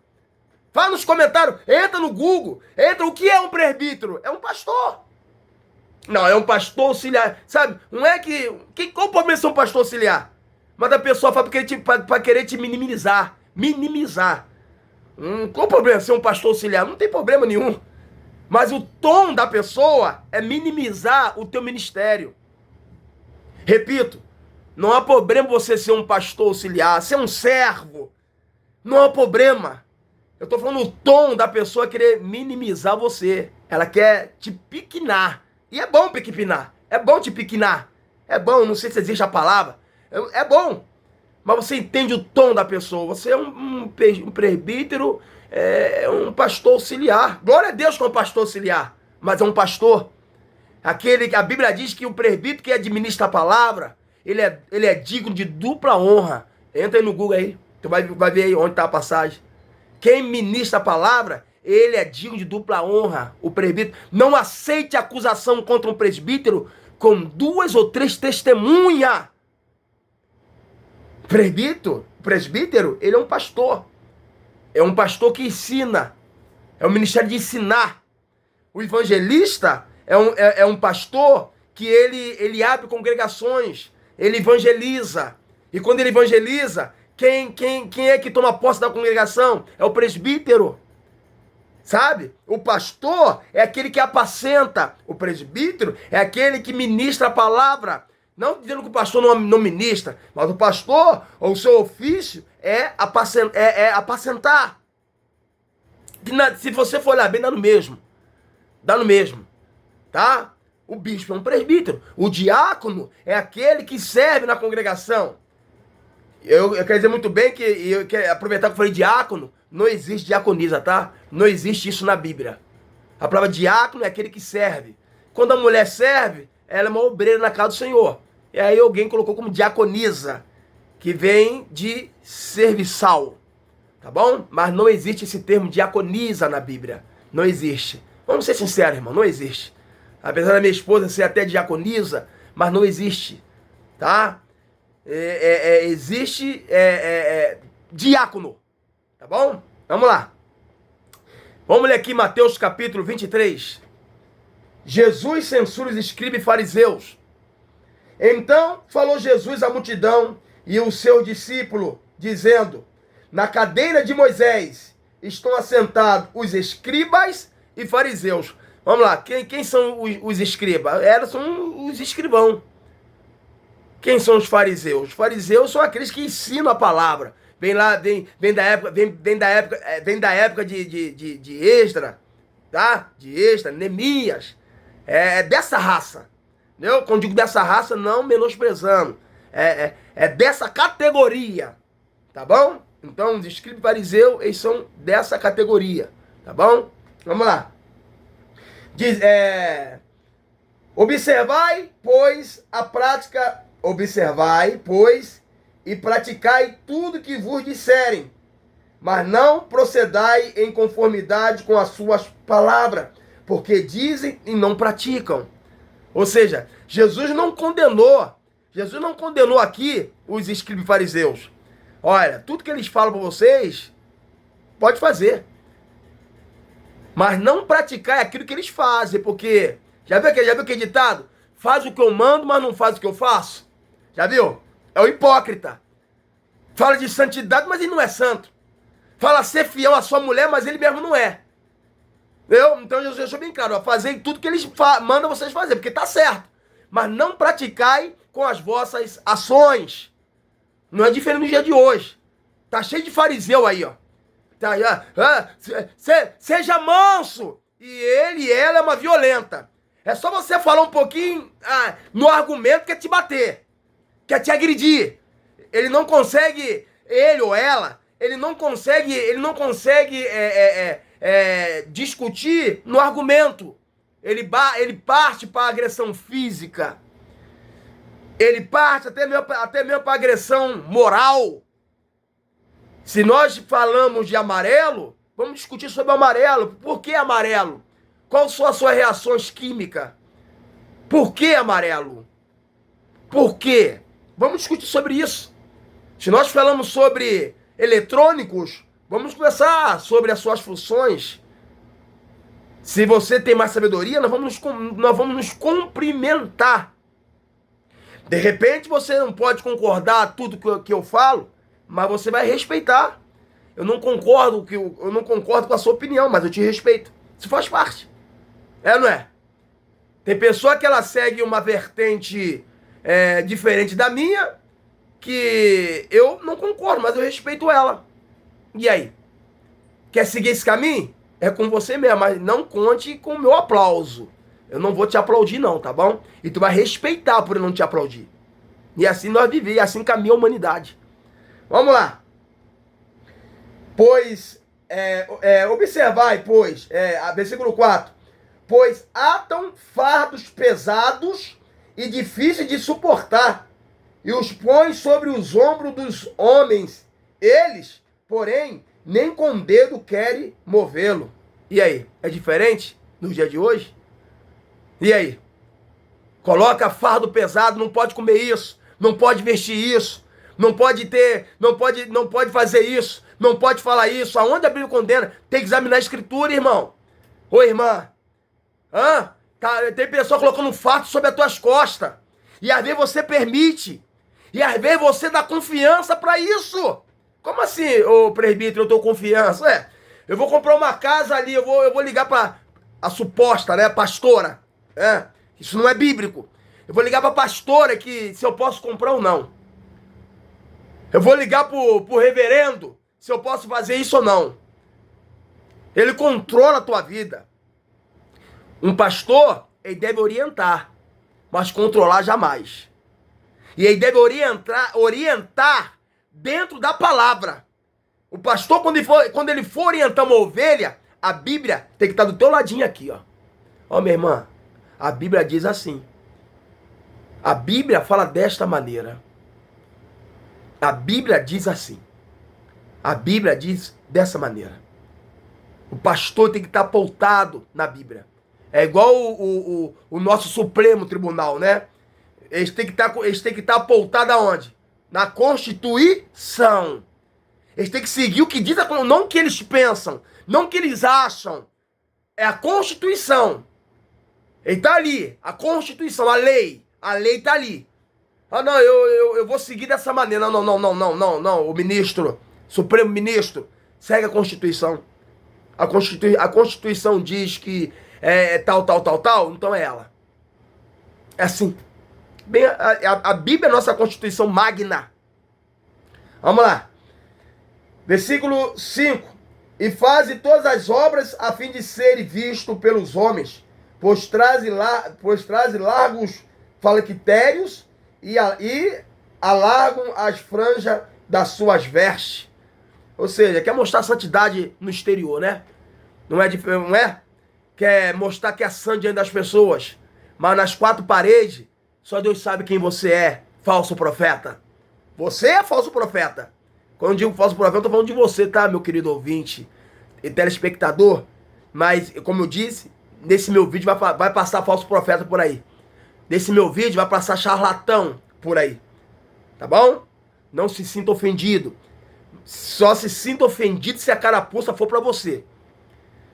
Fala nos comentários, entra no Google, o que é um presbítero? É um pastor. Não, é um pastor auxiliar. Sabe? Não é qual o problema de ser um pastor auxiliar? Mas a pessoa fala para querer te minimizar. Minimizar. Qual o problema de ser um pastor auxiliar? Não tem problema nenhum. Mas o tom da pessoa é minimizar o teu ministério. Repito, não há problema você ser um pastor auxiliar, ser um servo. Não há problema. Eu tô falando o tom da pessoa querer minimizar você. Ela quer te piquinar. E é bom piquinar. É bom te piquinar. É bom, não sei se existe a palavra. É bom. Mas você entende o tom da pessoa. Você é um presbítero, um pastor auxiliar. Glória a Deus que é um pastor auxiliar. Mas é um pastor. A Bíblia diz que o presbítero que administra a palavra, ele é digno de dupla honra. Entra aí no Google aí. Tu vai ver aí onde está a passagem. Quem ministra a palavra, ele é digno de dupla honra. O presbítero. Não aceite acusação contra um presbítero com 2 ou 3 testemunhas. Presbítero, ele é um pastor. É um pastor que ensina. É um ministério de ensinar. O evangelista é um pastor que ele abre congregações. Ele evangeliza. E quando ele evangeliza, quem é que toma posse da congregação? É o presbítero. Sabe? O pastor é aquele que apacenta. O presbítero é aquele que ministra a palavra. Não dizendo que o pastor não ministra, mas o pastor, ou o seu ofício, é apacentar. Se você for olhar bem, dá no mesmo. Dá no mesmo. Tá? O bispo é um presbítero. O diácono é aquele que serve na congregação. Eu quero dizer muito bem que eu quero aproveitar que eu falei diácono não existe diaconisa, tá? Não existe isso na Bíblia. A palavra diácono é aquele que serve. Quando a mulher serve, ela é uma obreira na casa do Senhor. E aí alguém colocou como diaconisa, que vem de serviçal, tá bom? Mas não existe esse termo diaconisa na Bíblia. Não existe. Vamos ser sinceros, irmão, não existe. Apesar da minha esposa ser até diaconisa, mas não existe, tá? Existe diácono, tá bom? Vamos lá. Vamos ler aqui Mateus capítulo 23. Jesus censura os escribas e fariseus. Então falou Jesus à multidão e o seu discípulo, dizendo: na cadeira de Moisés estão assentados os escribas e fariseus. Vamos lá, quem são os escribas? Elas são os escrivãos. Quem são os fariseus? Os fariseus são aqueles que ensinam a palavra. Vem da época de Esdras, tá? De Esdras, Neemias. É dessa raça. Entendeu? Quando digo dessa raça, não menosprezando. É dessa categoria. Tá bom? Então, os escribas e fariseus, eles são dessa categoria. Tá bom? Vamos lá. Diz, observai, pois, e praticai tudo que vos disserem, mas não procedai em conformidade com as suas palavras, porque dizem e não praticam. Ou seja, Jesus não condenou aqui os escribas e fariseus. Olha, tudo que eles falam para vocês, pode fazer. Mas não praticar aquilo que eles fazem, porque... Já viu aquele ditado? Faz o que eu mando, mas não faz o que eu faço. Já viu? É o hipócrita. Fala de santidade, mas ele não é santo. Fala ser fiel à sua mulher, mas ele mesmo não é. Entendeu? Então Jesus deixou bem claro, fazer tudo que eles mandam vocês fazer, porque tá certo. Mas não praticai com as vossas ações. Não é diferente no dia de hoje. Tá cheio de fariseu aí, ó. Seja manso. E ele e ela é uma violenta. É só você falar um pouquinho no argumento, quer te bater, quer te agredir. Ele não consegue, ele ou ela, ele não consegue discutir no argumento. Ele parte para agressão física. Ele parte até mesmo para agressão moral. Se nós falamos de amarelo, vamos discutir sobre amarelo. Por que amarelo? Quais são as suas reações químicas? Por que amarelo? Por quê? Vamos discutir sobre isso. Se nós falamos sobre eletrônicos, vamos conversar sobre as suas funções. Se você tem mais sabedoria, nós vamos nos cumprimentar. De repente você não pode concordar tudo que eu falo, mas você vai respeitar. Eu não concordo com a sua opinião, mas eu te respeito. Isso faz parte. É ou não é? Tem pessoa que ela segue uma vertente diferente da minha, que eu não concordo, mas eu respeito ela. E aí? Quer seguir esse caminho? É com você mesmo, mas não conte com o meu aplauso. Eu não vou te aplaudir não, tá bom? E tu vai respeitar por eu não te aplaudir. E assim nós vivemos, e assim caminha a humanidade. Vamos lá. Pois, observai, pois, versículo 4. Pois atam fardos pesados e difíceis de suportar, e os põe sobre os ombros dos homens. Eles, porém, nem com o dedo querem movê-lo. E aí, é diferente no dia de hoje? E aí? Coloca fardo pesado, não pode comer isso, não pode vestir isso, não pode fazer isso, não pode falar isso. Aonde a Bíblia condena? Tem que examinar a Escritura, irmão. Ô, irmã. Tem pessoa colocando um fardo sobre as tuas costas. E às vezes você permite. E às vezes você dá confiança para isso. Como assim, ô presbítero, eu dou confiança? Eu vou comprar uma casa ali, eu vou ligar para a suposta, né, pastora. Isso não é bíblico. Eu vou ligar para a pastora que se eu posso comprar ou não. Eu vou ligar pro reverendo se eu posso fazer isso ou não. Ele controla a tua vida. Um pastor, ele deve orientar, mas controlar jamais. E ele deve orientar dentro da palavra. O pastor, quando ele for orientar uma ovelha, a Bíblia tem que estar do teu ladinho aqui, ó. Ó, minha irmã, a Bíblia diz assim. A Bíblia fala desta maneira. A Bíblia diz assim. A Bíblia diz dessa maneira. O pastor tem que estar pautado na Bíblia. É igual o nosso Supremo Tribunal, né? Eles têm que estar pautados aonde? Na Constituição. Eles têm que seguir o que diz, não o que eles pensam, não o que eles acham. É a Constituição. Ele está ali, a Constituição, a lei está ali. Ah, não, eu vou seguir dessa maneira. Não, o ministro, Supremo Ministro, segue a Constituição. A Constituição diz que é tal, então é ela. É assim. Bem, a Bíblia é a nossa Constituição magna. Vamos lá. Versículo 5. E faze todas as obras a fim de serem visto pelos homens, pois traze largos falquitérios e alargam as franjas das suas vestes. Ou seja, quer mostrar santidade no exterior, né? Não é? Quer mostrar que é santo diante das pessoas. Mas nas quatro paredes, só Deus sabe quem você é, falso profeta. Você é falso profeta. Quando eu digo falso profeta, eu tô falando de você, tá, meu querido ouvinte e telespectador? Mas, como eu disse, nesse meu vídeo vai passar falso profeta por aí. Nesse meu vídeo vai passar charlatão por aí. Tá bom? Não se sinta ofendido. Só se sinta ofendido se a carapuça for pra você.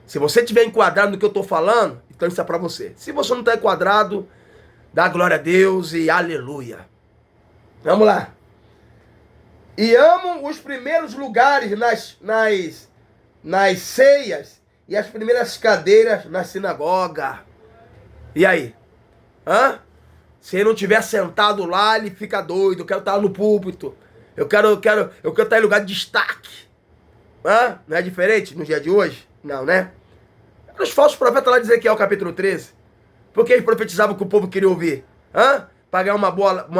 Se você estiver enquadrado no que eu tô falando, então isso é pra você. Se você não tá enquadrado, dá glória a Deus e aleluia. Vamos lá. E amam os primeiros lugares nas ceias e as primeiras cadeiras na sinagoga. E aí? Hã? Se ele não estiver sentado lá, ele fica doido. Eu quero estar no púlpito. Eu quero estar em lugar de destaque. Hã? Não é diferente no dia de hoje? Não, né? Os falsos profetas lá de Ezequiel capítulo 13. Porque eles profetizavam que o povo queria ouvir. Hã? Pagar uma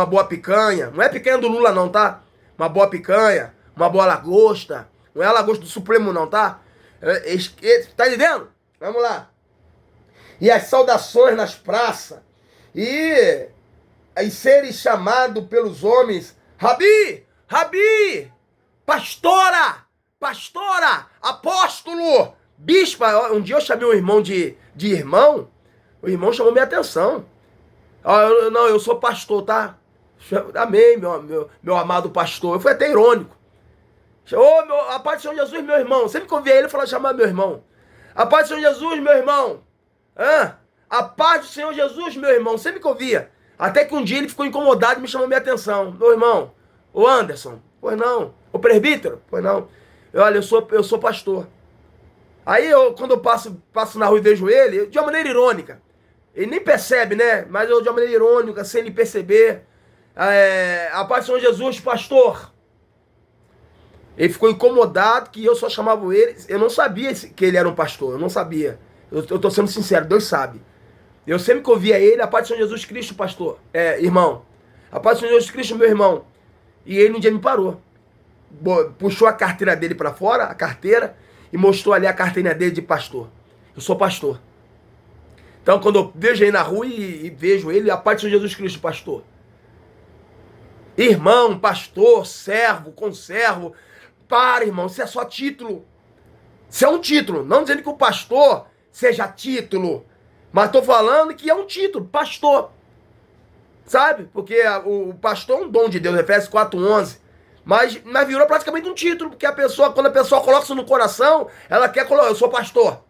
boa picanha. Não é picanha do Lula não, tá? Uma boa picanha. Uma boa lagosta. Não é a lagosta do Supremo não, tá? Tá entendendo? Vamos lá. E as saudações nas praças. E serem chamados pelos homens. Rabi! Rabi! Pastora! Pastora! Apóstolo! Bispa! Um dia eu chamei um irmão de irmão. O irmão chamou minha atenção. Eu sou pastor, tá? Amém, meu amado pastor. Eu fui até irônico. A paz do Senhor Jesus, meu irmão. Sempre que eu via ele, eu falava chamar meu irmão. A paz do Senhor Jesus, meu irmão. A paz do Senhor Jesus, meu irmão. Sempre que eu via. Até que um dia ele ficou incomodado e me chamou minha atenção. Meu irmão, o Anderson. Pois não. O presbítero. Pois não. Olha, eu sou pastor. Aí quando eu passo na rua e vejo ele, de uma maneira irônica. Ele nem percebe, né? Mas eu de uma maneira irônica, sem ele perceber. A paz do Senhor Jesus, pastor. Ele ficou incomodado que eu só chamava ele. Eu não sabia que ele era um pastor. Eu não sabia. Eu tô sendo sincero, Deus sabe. Eu sempre que ouvia ele, a paz do Senhor Jesus Cristo, pastor. Irmão. A paz do Senhor Jesus Cristo, meu irmão. E ele um dia me parou. Puxou a carteira dele pra fora, a carteira, e mostrou ali a carteirinha dele de pastor. Eu sou pastor. Então, quando eu vejo ele na rua e vejo ele, a paz do Senhor Jesus Cristo, pastor. Irmão, pastor, servo, conservo. Para, irmão, isso é só título. Isso é um título. Não dizendo que o pastor seja título. Mas estou falando que é um título, pastor. Sabe? Porque o pastor é um dom de Deus, Efésios 4:11. Mas virou praticamente um título, porque quando a pessoa coloca isso no coração, ela quer colocar, eu sou pastor.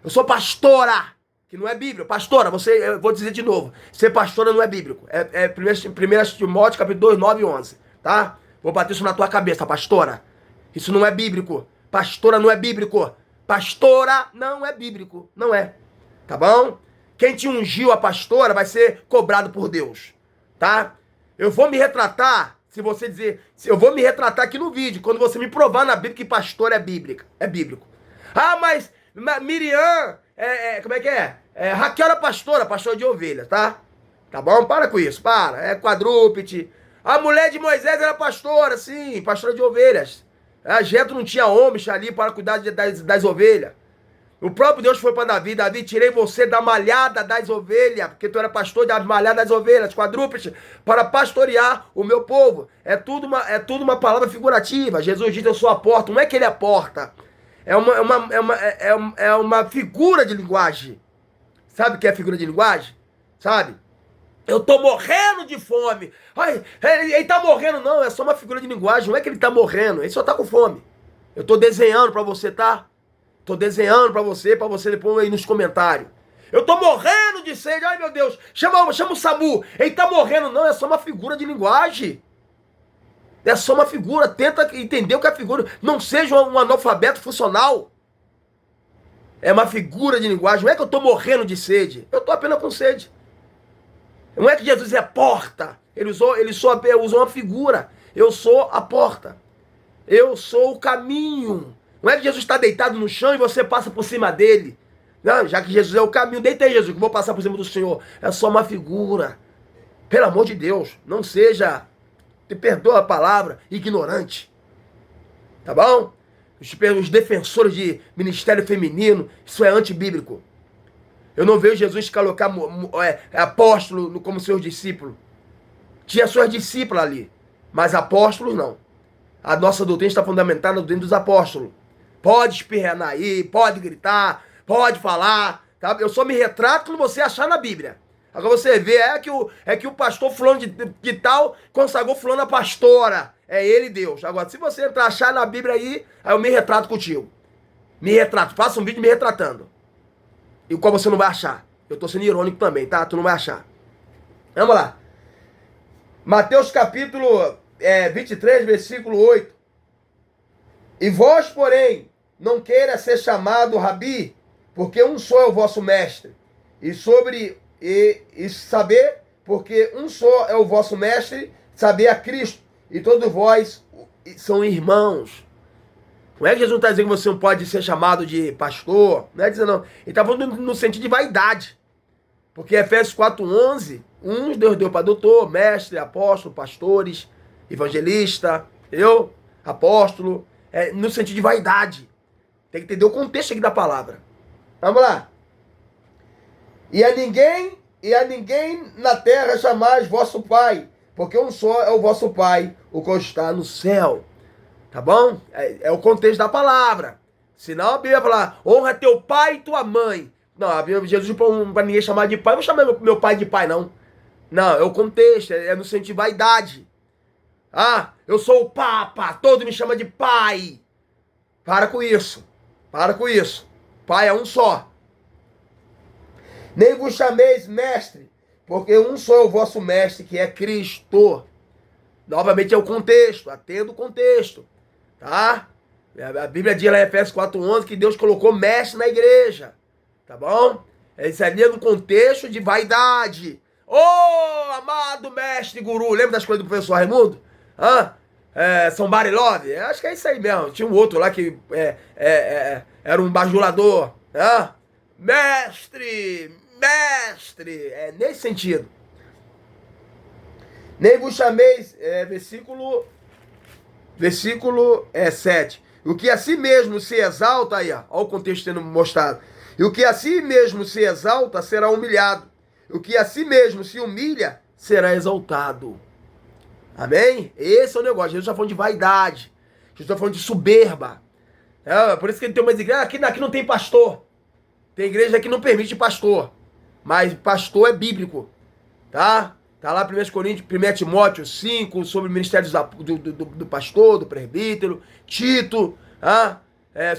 Eu sou pastora. Que não é bíblico. Pastora, eu vou dizer de novo. Ser pastora não é bíblico. É 1 Timóteo, capítulo 2, 9 e 11. Tá? Vou bater isso na tua cabeça, pastora. Isso não é bíblico. Pastora não é bíblico. Pastora não é bíblico. Não é. Tá bom? Quem te ungiu a pastora vai ser cobrado por Deus. Tá? Eu vou me retratar, eu vou me retratar aqui no vídeo, quando você me provar na Bíblia que pastor é bíblico. Mas Miriam, como é que é? Raquel era pastora de ovelha, tá? Tá bom? Para com isso, para. É quadrúpede. A mulher de Moisés era pastora, sim, pastora de ovelhas. Jetro não tinha homens ali para cuidar das ovelhas. O próprio Deus foi para Davi: Davi, tirei você da malhada das ovelhas, porque tu era pastor da malhada das ovelhas, quadrúpedes, para pastorear o meu povo. É tudo uma palavra figurativa. Jesus diz: eu sou a porta. Não é que ele é a porta. É uma figura de linguagem. Sabe o que é figura de linguagem? Sabe? Eu tô morrendo de fome. Ai, ele tá morrendo, não. É só uma figura de linguagem. Não é que ele tá morrendo. Ele só tá com fome. Eu tô desenhando pra você, tá? Tô desenhando pra você depois aí nos comentários. Eu tô morrendo de sede. Ai, meu Deus. Chama o SAMU. Ele tá morrendo, não. É só uma figura de linguagem. É só uma figura. Tenta entender o que é figura. Não seja um analfabeto funcional. É uma figura de linguagem. Não é que eu tô morrendo de sede. Eu tô apenas com sede. Não é que Jesus é a porta. Ele usou uma figura. Eu sou a porta. Eu sou o caminho. Não é que Jesus está deitado no chão e você passa por cima dele. Não, já que Jesus é o caminho, deita aí, Jesus, que eu vou passar por cima do Senhor. É só uma figura. Pelo amor de Deus, não seja, te perdoa a palavra, ignorante. Tá bom? Os defensores de ministério feminino, isso é antibíblico. Eu não vejo Jesus colocar apóstolo como seus discípulos. Tinha suas discípulas ali, mas apóstolos não. A nossa doutrina está fundamentada na doutrina dos apóstolos. Pode espirrar aí, pode gritar, pode falar. Tá? Eu só me retrato quando você achar na Bíblia. Agora você vê, que o pastor fulano de tal consagrou fulano a pastora. É ele Deus. Agora, se você achar na Bíblia aí eu me retrato contigo. Me retrato. Faça um vídeo me retratando. E o qual você não vai achar. Eu tô sendo irônico também, tá? Tu não vai achar. Vamos lá. Mateus capítulo 23, versículo 8. E vós, porém, não queira ser chamado Rabi, porque um só é o vosso mestre. E saber, porque um só é o vosso mestre, saber a Cristo. E todos vós são irmãos. Não é que Jesus está dizendo que você não pode ser chamado de pastor. Não é dizendo não. Ele está falando no sentido de vaidade. Porque Efésios 4:11, uns Deus deu para doutor, mestre, apóstolo, pastores, evangelista, apóstolo. No sentido de vaidade. Tem que entender o contexto aqui da palavra. Vamos lá. E a ninguém na terra chamais vosso pai, porque um só é o vosso pai, o qual está no céu. Tá bom? É o contexto da palavra. Senão a Bíblia vai falar: honra teu pai e tua mãe. Não, a Bíblia, Jesus para ninguém chamar de pai. Eu não vou chamar meu pai de pai, não. Não, é o contexto, é no sentido de vaidade. Eu sou o Papa, todo me chama de pai. Para com isso. Para com isso. Pai é um só. Nem vos chameis mestre, porque um só é o vosso mestre, que é Cristo. Novamente é o contexto, atenda o contexto. Tá? A Bíblia diz lá em Efésios 4:11 que Deus colocou mestre na igreja. Tá bom? Isso ali é no contexto de vaidade. Amado mestre guru. Lembra das coisas do professor Raimundo? Somebody Love? Acho que é isso aí mesmo. Tinha um outro lá que era um bajulador. Mestre! É nesse sentido. Nem vos chameis, versículo 7. O que a si mesmo se exalta, aí, ó o contexto sendo mostrado. E o que a si mesmo se exalta será humilhado. O que a si mesmo se humilha será exaltado. Amém? Esse é o negócio. Jesus está falando de vaidade. Jesus está falando de soberba. Por isso que ele tem umas igrejas. Aqui não tem pastor. Tem igreja que não permite pastor. Mas pastor é bíblico. Tá? Tá lá 1 Coríntios, 1 Timóteo 5, sobre o ministério do pastor, do presbítero, Tito,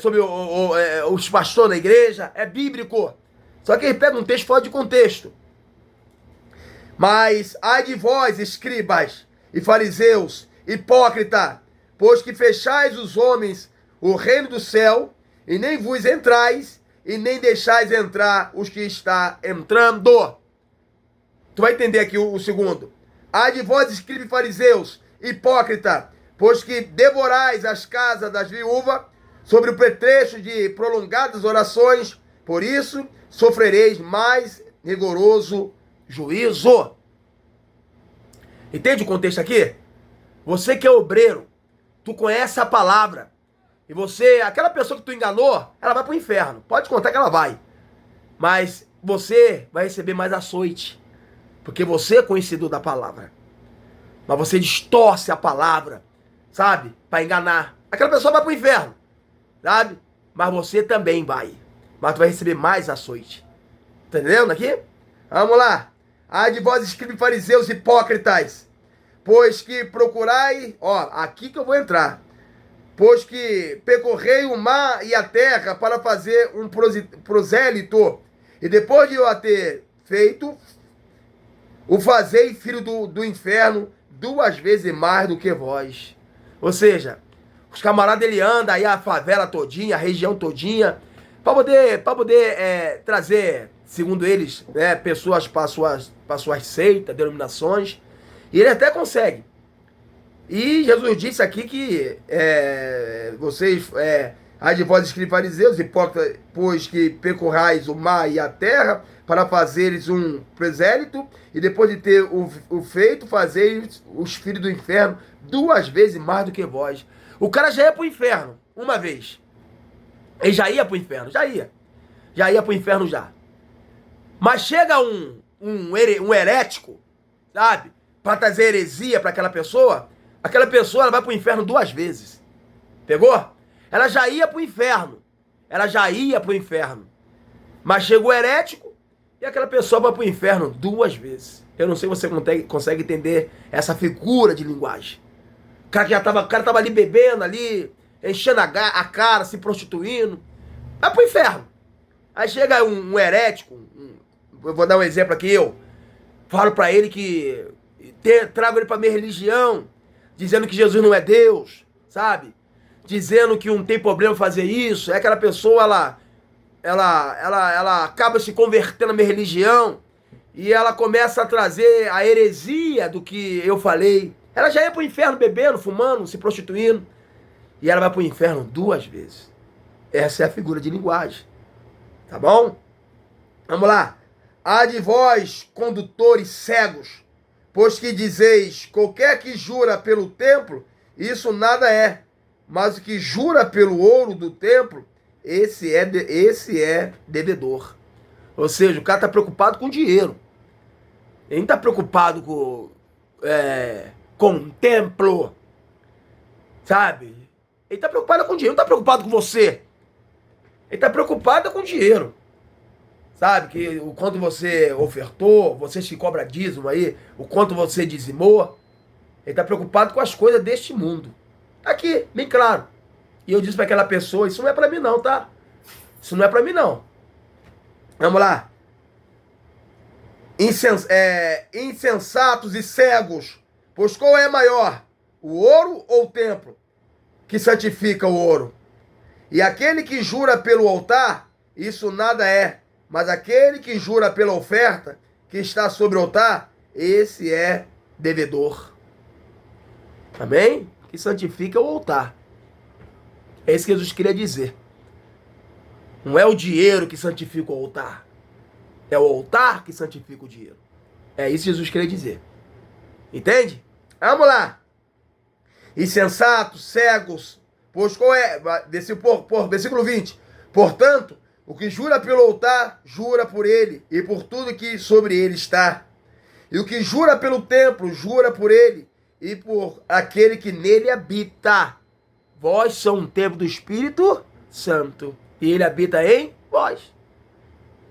sobre os pastores na igreja, é bíblico. Só que ele pega um texto fora de contexto. Mas ai de vós, escribas e fariseus, hipócrita, pois que fechais os homens o reino do céu, e nem vos entrais, e nem deixais entrar os que está entrando. Tu vai entender aqui o segundo. Ai de vós, escribas e fariseus, hipócrita, pois que devorais as casas das viúvas, sobre o pretexto de prolongadas orações, por isso sofrereis mais rigoroso juízo. Entende o contexto aqui? Você que é obreiro, tu conhece a palavra. E você, aquela pessoa que tu enganou, ela vai pro inferno. Pode contar que ela vai. Mas você vai receber mais açoite. Porque você é conhecedor da palavra. Mas você distorce a palavra, sabe? Para enganar. Aquela pessoa vai pro inferno, sabe? Mas você também vai. Mas tu vai receber mais açoite. Tá entendendo aqui? Vamos lá. Ai de vós, escribas e fariseus hipócritas, pois que procurai... Ó, aqui que eu vou entrar. Pois que percorrei o mar e a terra para fazer um prosélito. E depois de eu a ter feito, o fazei filho do inferno 2 vezes mais do que vós. Ou seja, os camaradas, ele anda aí a favela todinha, a região todinha, para poder trazer, segundo eles, né, pessoas para suas seitas, denominações. E ele até consegue. E Jesus disse aqui que vocês, ai de vós, escribas e fariseus, hipócritas, pois que percorrais o mar e a terra para fazeres um presélito, e depois de ter o feito, fazeis os filhos do inferno 2 vezes mais do que vós. O cara já ia pro inferno, uma vez. Ele já ia pro inferno, já ia. Já ia pro inferno já. Mas chega um herético, sabe? Para trazer heresia para aquela pessoa ela vai pro inferno 2 vezes. Pegou? Ela já ia pro inferno. Ela já ia pro inferno. Mas chega o herético e aquela pessoa vai pro inferno 2 vezes. Eu não sei se você consegue entender essa figura de linguagem. O cara tava ali bebendo, ali, enchendo a cara, se prostituindo. Vai pro inferno. Aí chega um herético, eu vou dar um exemplo aqui, eu falo pra ele que trago ele pra minha religião, dizendo que Jesus não é Deus, sabe? Dizendo que não tem problema fazer isso. É aquela pessoa, ela acaba se convertendo à minha religião e ela começa a trazer a heresia do que eu falei. Ela já ia pro inferno bebendo, fumando, se prostituindo. E ela vai pro inferno 2 vezes. Essa é a figura de linguagem. Tá bom? Vamos lá. Há de vós, condutores cegos, pois que dizeis, qualquer que jura pelo templo, isso nada é. Mas o que jura pelo ouro do templo, esse é devedor. Ou seja, o cara está preocupado com dinheiro. Ele não está preocupado com o templo. Sabe? Ele está preocupado com dinheiro, não está preocupado com você. Ele está preocupado com dinheiro. Sabe? Que o quanto você ofertou, vocês que cobram dízimo aí, o quanto você dizimou. Ele está preocupado com as coisas deste mundo. Aqui, bem claro. E eu disse para aquela pessoa, isso não é para mim não, tá? Isso não é para mim não. Vamos lá. Insensatos e cegos, pois qual é maior, o ouro ou o templo que santifica o ouro? E aquele que jura pelo altar, isso nada é, mas aquele que jura pela oferta que está sobre o altar, esse é devedor. Amém? Que santifica o altar. É isso que Jesus queria dizer. Não é o dinheiro que santifica o altar. É o altar que santifica o dinheiro. É isso que Jesus queria dizer. Entende? Vamos lá. Insensatos, cegos, pois qual é? Versículo 20. Portanto, o que jura pelo altar, jura por ele e por tudo que sobre ele está. E o que jura pelo templo, jura por ele e por aquele que nele habita. Vós são um templo do Espírito Santo. E ele habita em vós.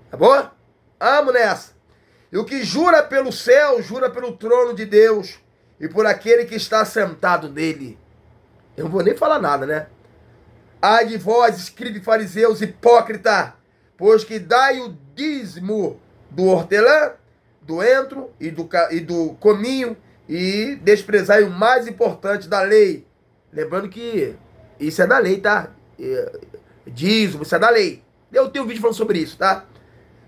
Tá bom? Amo nessa. E o que jura pelo céu, jura pelo trono de Deus e por aquele que está sentado nele. Eu não vou nem falar nada, né? Ai de vós, escribas e fariseus, hipócrita, pois que dai o dízimo do hortelã, do entro e do cominho, e desprezai o mais importante da lei. Lembrando que isso é da lei, tá? Dízimo, isso é da lei. Eu tenho um vídeo falando sobre isso, tá?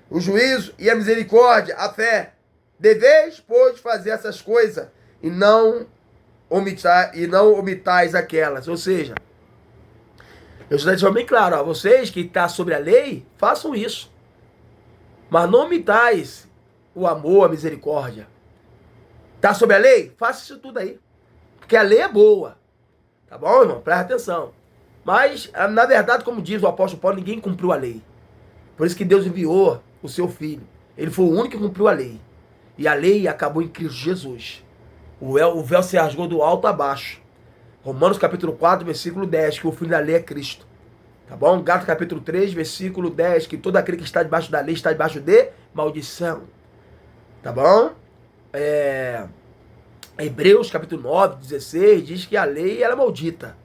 O juízo e a misericórdia, a fé. Deveis, pois, fazer essas coisas e não omitais aquelas. Ou seja, eu estou deixando bem claro, ó, vocês que estão sobre a lei, façam isso. Mas não omitais o amor, a misericórdia. Está sobre a lei? Faça isso tudo aí. Porque a lei é boa. Tá bom, irmão? Presta atenção. Mas, na verdade, como diz o apóstolo Paulo, ninguém cumpriu a lei. Por isso que Deus enviou o seu filho. Ele foi o único que cumpriu a lei. E a lei acabou em Cristo Jesus. O véu se rasgou do alto a baixo. Romanos capítulo 4, versículo 10, que o filho da lei é Cristo. Tá bom? Gálatas capítulo 3, versículo 10, que todo aquele que está debaixo da lei está debaixo de maldição. Tá bom? Hebreus capítulo 9, 16, diz que a lei ela é maldita.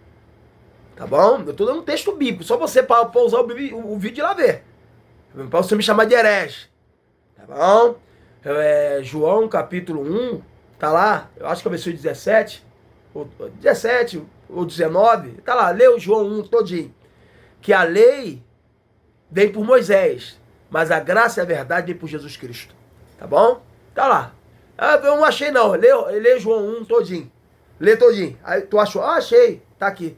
Tá bom? Eu estou dando um texto bíblico, só você para usar o vídeo e lá ver. Para você me chamar de herege. Tá bom? João capítulo 1, tá lá, eu acho que é o versículo 17 ou 19, tá lá, lê o João 1 todinho. Que a lei vem por Moisés, mas a graça e a verdade vem por Jesus Cristo. Tá bom? Tá lá. Eu não achei não, lê João 1 todinho. Lê todinho. Aí tu achou? Achei. Tá aqui.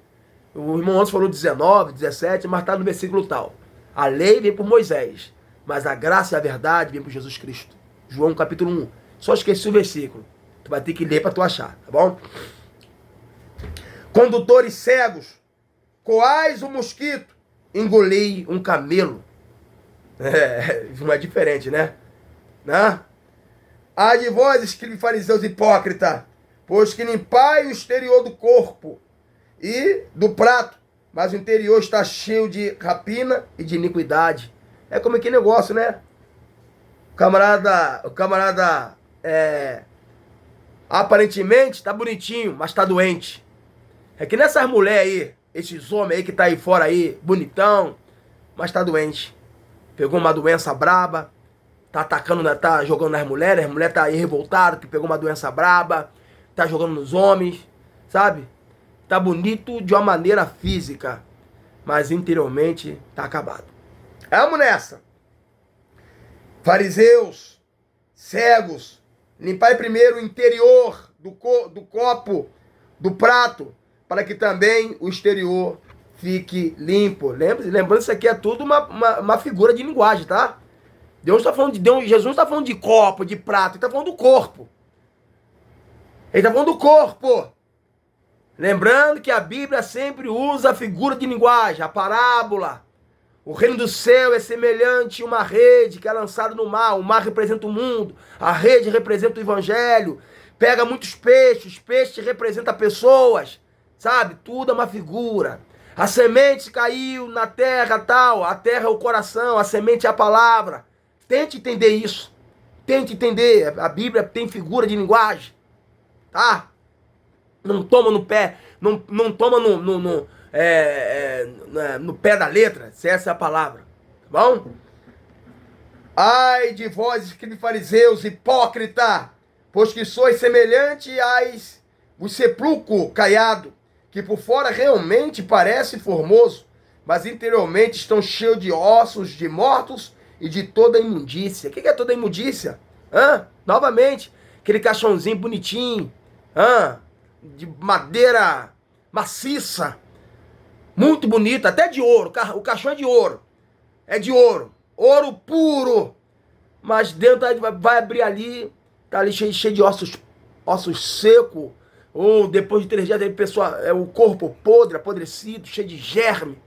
O irmão antes falou 19, 17, mas tá no versículo tal. A lei vem por Moisés, mas a graça e a verdade vem por Jesus Cristo. João capítulo 1. Só esqueci o versículo. Tu vai ter que ler para tu achar, tá bom? Condutores cegos, coais um mosquito, engoli um camelo. Não é diferente, né? Ai de vós, escribes fariseus hipócrita, pois que limpai o exterior do corpo e do prato, mas o interior está cheio de rapina e de iniquidade. É como aquele negócio, né? O camarada aparentemente tá bonitinho, mas tá doente. É que nessas mulheres aí, esses homens aí que tá aí fora aí, bonitão, mas tá doente. Pegou uma doença braba, tá atacando, tá jogando nas mulheres, a mulher tá aí revoltada, que pegou uma doença braba, tá jogando nos homens, sabe? Tá bonito de uma maneira física, mas interiormente tá acabado. Vamos nessa. Fariseus, cegos, limpai primeiro o interior do copo, do prato, para que também o exterior fique limpo. Lembrando, isso aqui é tudo uma figura de linguagem, tá? Deus está falando de Deus, Jesus não está falando de copo, de prato, ele está falando do corpo. Ele está falando do corpo. Lembrando que a Bíblia sempre usa a figura de linguagem, a parábola. O reino do céu é semelhante a uma rede que é lançada no mar. O mar representa o mundo, a rede representa o evangelho. Pega muitos peixes, peixe representa pessoas, sabe? Tudo é uma figura. A semente caiu na terra tal, a terra é o coração, a semente é a palavra. Tente entender isso. Tente entender. A Bíblia tem figura de linguagem. Tá? Não toma no pé. Não toma no pé da letra, se essa é a palavra. Tá bom? Ai de vós, escribes fariseus, hipócrita, pois que sois semelhante o sepulcro caiado, que por fora realmente parece formoso, mas interiormente estão cheios de ossos de mortos e de toda imundícia. O que é toda imundícia? Novamente, aquele caixãozinho bonitinho, de madeira maciça, muito bonito, até de ouro. O caixão é de ouro. É de ouro. Ouro puro. Mas dentro vai abrir ali, tá ali cheio de ossos secos. Ou depois de 3 dias, o corpo podre, apodrecido, cheio de germe.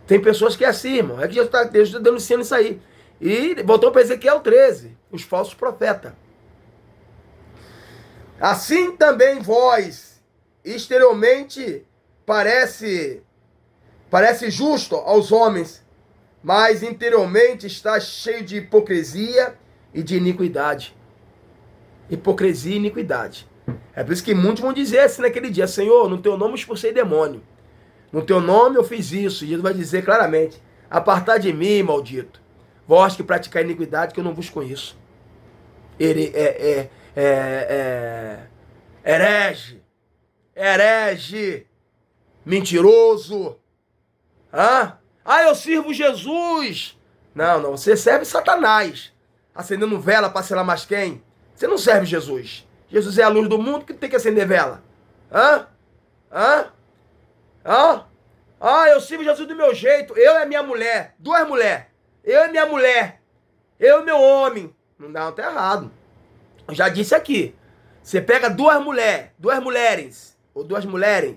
Tem pessoas que é assim, irmão. É que Deus está denunciando isso aí. E voltou para Ezequiel 13, os falsos profetas. Assim também vós, exteriormente, parece justo aos homens, mas interiormente está cheio de hipocrisia e de iniquidade. Hipocrisia e iniquidade. É por isso que muitos vão dizer assim naquele dia: Senhor, no teu nome eu expulsei demônio. No teu nome eu fiz isso. E Jesus vai dizer claramente: apartai de mim, maldito, vós que praticai iniquidade, que eu não vos conheço. Herege, mentiroso. Eu sirvo Jesus. Não, você serve Satanás, acendendo vela para sei lá mais quem. Você não serve Jesus. Jesus é a luz do mundo, que tem que acender vela. Eu sirvo Jesus do meu jeito. Eu e a minha mulher, 2 mulheres. Eu e minha mulher. Eu e meu homem. Não, tá errado. Eu já disse aqui. Você pega 2 mulheres, ou 2 mulheres,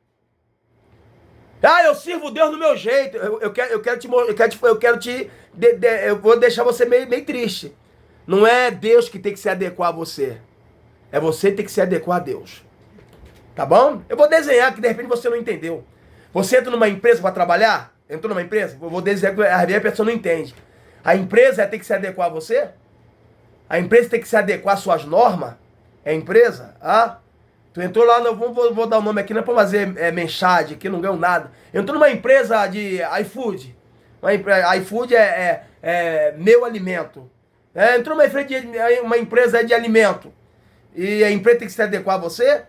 Ah, eu sirvo Deus do meu jeito. Eu vou deixar você meio triste. Não é Deus que tem que se adequar a você. É você que tem que se adequar a Deus. Tá bom? Eu vou desenhar que de repente você não entendeu. Você entra numa empresa para trabalhar? Entrou numa empresa? Eu vou desenhar que às vezes a pessoa não entende. A empresa tem que se adequar a você? A empresa tem que se adequar às suas normas? É a empresa? Ah? Tu entrou lá, vou dar o nome aqui, não é pra fazer menchade, aqui não ganho nada. Entrou numa empresa de iFood. iFood é meu alimento. Entrou uma empresa de alimento. E a empresa tem que se adequar a você?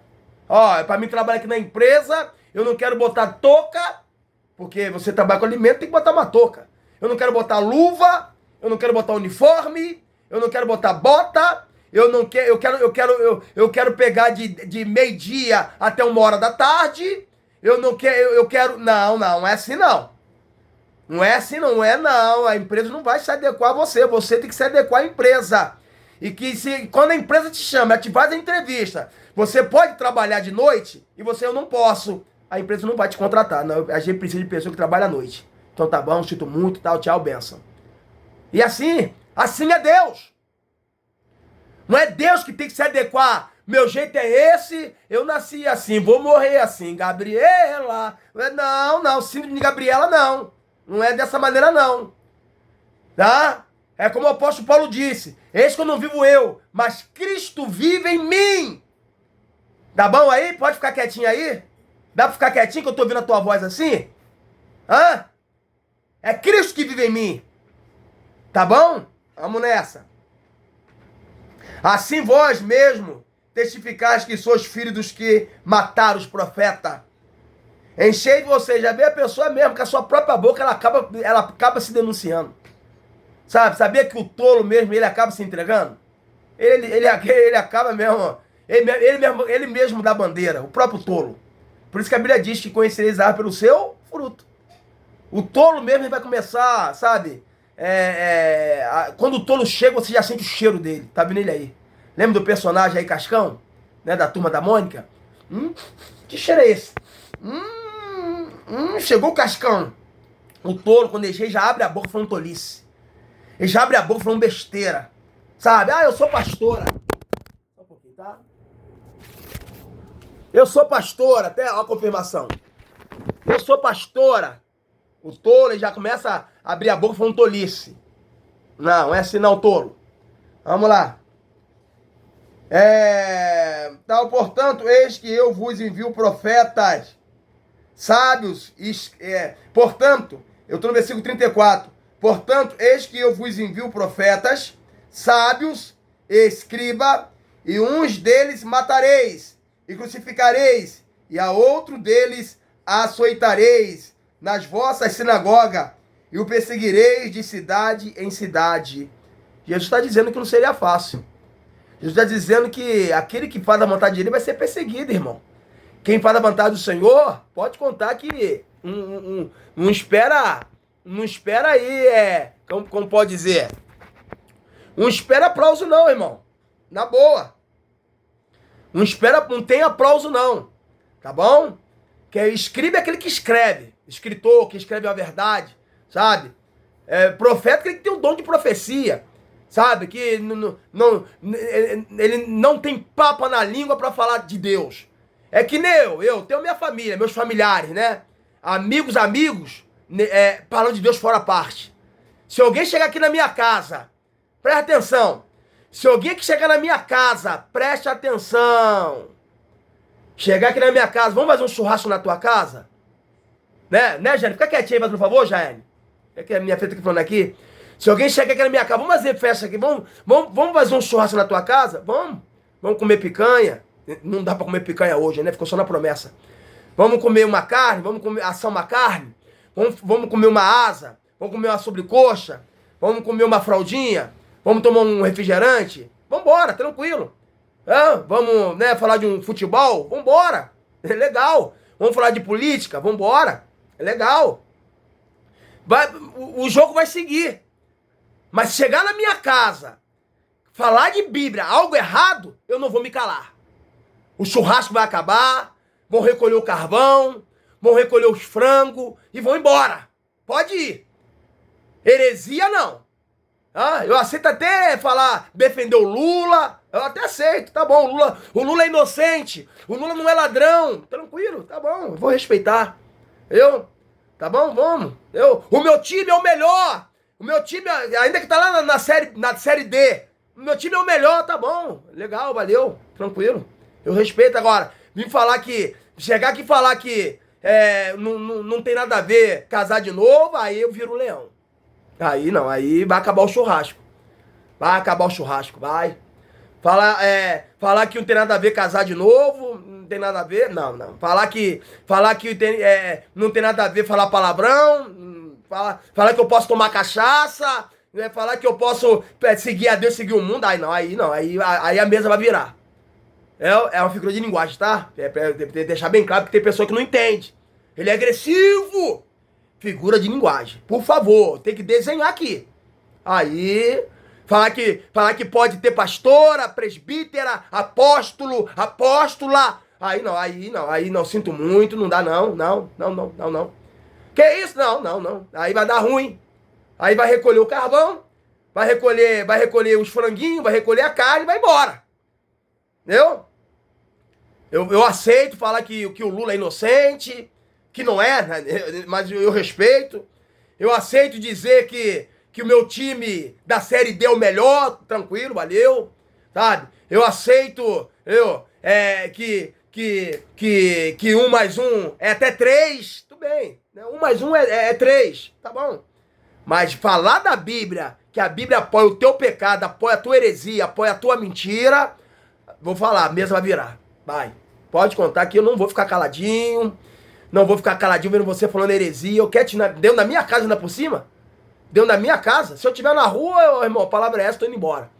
Ó, pra mim trabalhar aqui na empresa, eu não quero botar touca, porque você trabalha com alimento, tem que botar uma touca. Eu não quero botar luva, eu não quero botar uniforme, eu não quero botar bota, eu quero pegar de meio-dia até 1 hora da tarde. Não é assim não. Não é assim, não é não. A empresa não vai se adequar a você, você tem que se adequar à empresa. E que quando a empresa te chama, ela te faz a entrevista, você pode trabalhar de noite? E eu não posso. A empresa não vai te contratar. Não, a gente precisa de pessoa que trabalha à noite. Então tá bom, sinto muito, tal, tchau, benção. E assim é Deus. Não é Deus que tem que se adequar. Meu jeito é esse, eu nasci assim, vou morrer assim. Gabriela. Não, síndrome de Gabriela não. Não é dessa maneira não. Tá? É como o apóstolo Paulo disse, eis que eu não vivo eu, mas Cristo vive em mim. Tá bom aí? Pode ficar quietinho aí? Dá pra ficar quietinho que eu tô ouvindo a tua voz assim? Hã? É Cristo que vive em mim. Tá bom? Vamos nessa. Assim vós mesmo testificais que sois filhos dos que mataram os profetas. Enchei de vocês, já vê a pessoa mesmo, com a sua própria boca ela acaba se denunciando. Sabe? Sabia que o tolo mesmo, ele acaba se entregando? Ele acaba mesmo, ele mesmo dá bandeira, o próprio tolo. Por isso que a Bíblia diz que conhecereis a árvore pelo seu fruto. O tolo mesmo ele vai começar, sabe? Quando o tolo chega, você já sente o cheiro dele. Tá vendo ele aí? Lembra do personagem aí, Cascão? Né? Da Turma da Mônica? Que cheiro é esse? Chegou o Cascão. O tolo, quando ele chega, já abre a boca falando tolice. Ele já abre a boca falando besteira. Sabe? Ah, eu sou pastora. Só um pouquinho, tá? Eu sou pastora. Até a confirmação. Eu sou pastora. O tolo ele já começa a abrir a boca falando tolice. Não é assim não, tolo. Vamos lá. Portanto, eis que eu vos envio profetas, sábios, portanto, eu estou no versículo 34. Portanto, eis que eu vos envio profetas, sábios, escriba, e uns deles matareis, e crucificareis, e a outro deles açoitareis nas vossas sinagogas, e o perseguireis de cidade em cidade. Jesus está dizendo que não seria fácil. Jesus está dizendo que aquele que faz a vontade dele vai ser perseguido, irmão. Quem faz a vontade do Senhor, pode contar que não espera aí, como pode dizer? Não espera aplauso não, irmão. Na boa. Não tem aplauso não. Tá bom? Que escribe é aquele que escreve. Escritor, que escreve a verdade, sabe? Profeta é aquele que tem o dom de profecia. Sabe? Que ele não tem papo na língua para falar de Deus. É que nem eu tenho minha família, meus familiares, né? Amigos, falando de Deus fora a parte. Se alguém chegar aqui na minha casa, preste atenção. Se alguém que chegar na minha casa, preste atenção. Chegar aqui na minha casa, vamos fazer um churrasco na tua casa? Né, Jane? Fica quietinha aí, por favor, Jane. É que a minha filha tá falando aqui. Se alguém chegar aqui na minha casa, vamos fazer festa aqui, vamos fazer um churrasco na tua casa? Vamos comer picanha. Não dá pra comer picanha hoje, né? Ficou só na promessa. Vamos comer uma carne, assar uma carne. Vamos comer uma asa, vamos comer uma sobrecoxa, vamos comer uma fraldinha, vamos tomar um refrigerante. Vambora, tranquilo. Vamos, né, falar de um futebol? Vambora, é legal. Vamos falar de política? Vambora, é legal. O jogo vai seguir. Mas se chegar na minha casa, falar de Bíblia, algo errado, eu não vou me calar. O churrasco vai acabar, vão recolher o carvão, vão recolher os frangos e vão embora. Pode ir. Heresia não. Eu aceito até falar, defender o Lula. Eu até aceito, tá bom. O Lula é inocente. O Lula não é ladrão. Tranquilo, tá bom. Eu vou respeitar. Tá bom? Vamos. O meu time é o melhor. O meu time, ainda que tá lá na série D. O meu time é o melhor, tá bom. Legal, valeu. Tranquilo. Eu respeito agora. Chegar aqui e falar que não tem nada a ver casar de novo, aí eu viro leão. Aí não, aí vai acabar o churrasco. Vai acabar o churrasco, vai. Falar que não tem nada a ver casar de novo, não tem nada a ver, não. Falar que não tem nada a ver falar palavrão, falar que eu posso tomar cachaça, falar que eu posso seguir a Deus, seguir o mundo, aí a mesa vai virar. É uma figura de linguagem, tá? Pra deixar bem claro que tem pessoa que não entende. Ele é agressivo. Figura de linguagem. Por favor, tem que desenhar aqui. Aí, falar que pode ter pastora, presbítera, apóstolo, apóstola. Aí não, sinto muito, não dá não. Que isso? Não. Aí vai dar ruim. Aí vai recolher o carvão, vai recolher os franguinhos, vai recolher a carne e vai embora. Entendeu? Eu aceito falar que o Lula é inocente, que não é, mas eu respeito. Eu aceito dizer que o meu time da Série D é o melhor, tranquilo, valeu, sabe? Eu aceito que 1 mais 1 é até 3, tudo bem. 1 mais 1 é 3, tá bom. Mas falar da Bíblia, que a Bíblia apoia o teu pecado, apoia a tua heresia, apoia a tua mentira, vou falar, a mesa vai virar, vai. Pode contar que eu não vou ficar caladinho. Não vou ficar caladinho vendo você falando heresia. Eu quero te... Dentro da minha casa ainda por cima? Dentro da minha casa? Se eu estiver na rua, irmão, a palavra é essa, tô indo embora.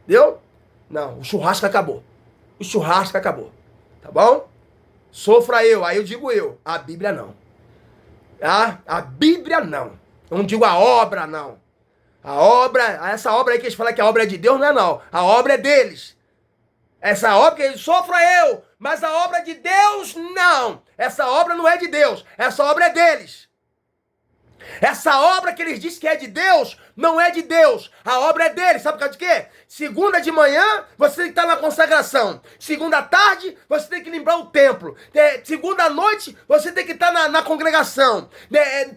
Deu? Não, o churrasco acabou. O churrasco acabou. Tá bom? Sofra eu, aí eu digo eu. A Bíblia não. A Bíblia não. Eu não digo a obra, não. Essa obra aí que eles falam que a obra é de Deus, não é não. A obra é deles. Essa obra que eles sofra eu, mas a obra de Deus, não. Essa obra não é de Deus, essa obra é deles. Essa obra que eles dizem que é de Deus, não é de Deus. A obra é deles, sabe por causa de quê? Segunda de manhã, você tem que estar na consagração. Segunda tarde, você tem que limpar o templo. Segunda noite, você tem que estar na congregação.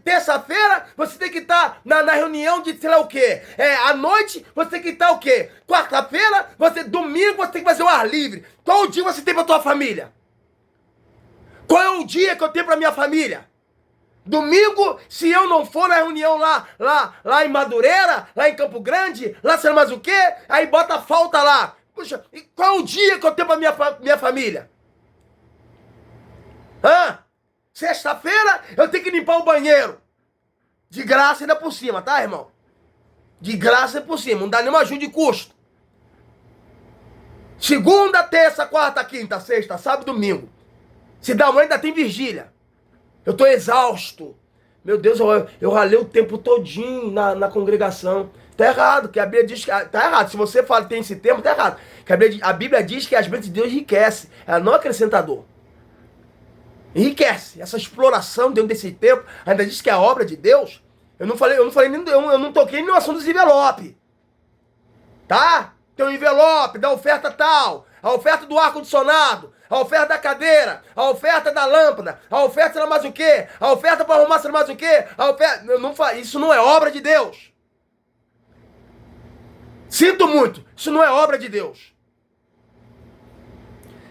Terça-feira, você tem que estar na reunião de sei lá o quê. À noite, você tem que estar o quê? Quarta-feira, domingo, você tem que fazer o ar livre. Qual o dia você tem para tua família? Qual é o dia que eu tenho para minha família? Domingo, se eu não for na reunião lá em Madureira, lá em Campo Grande, lá sei lá mais o quê, aí bota a falta lá. Puxa, e qual é o dia que eu tenho pra minha família? Sexta-feira eu tenho que limpar o banheiro. De graça ainda por cima, tá, irmão? De graça ainda por cima, não dá nenhuma ajuda de custo. Segunda, terça, quarta, quinta, sexta, sábado, domingo. Se dá uma ainda tem vigília. Eu tô exausto. Meu Deus, eu ralei o tempo todinho na congregação. Tá errado, que a Bíblia diz que... Tá errado, se você fala que tem esse tempo, tá errado. Que a Bíblia diz que as bênçãos de Deus enriquece. Ela não é acrescentador. Enriquece. Essa exploração dentro desse tempo, ainda diz que é a obra de Deus. Eu não toquei no assunto dos envelope. Tá? Tem um envelope da oferta tal. A oferta do ar-condicionado. A oferta da cadeira, a oferta da lâmpada, a oferta sei lá mais o quê, a oferta para arrumar sei lá mais o quê, isso não é obra de Deus. Sinto muito, isso não é obra de Deus.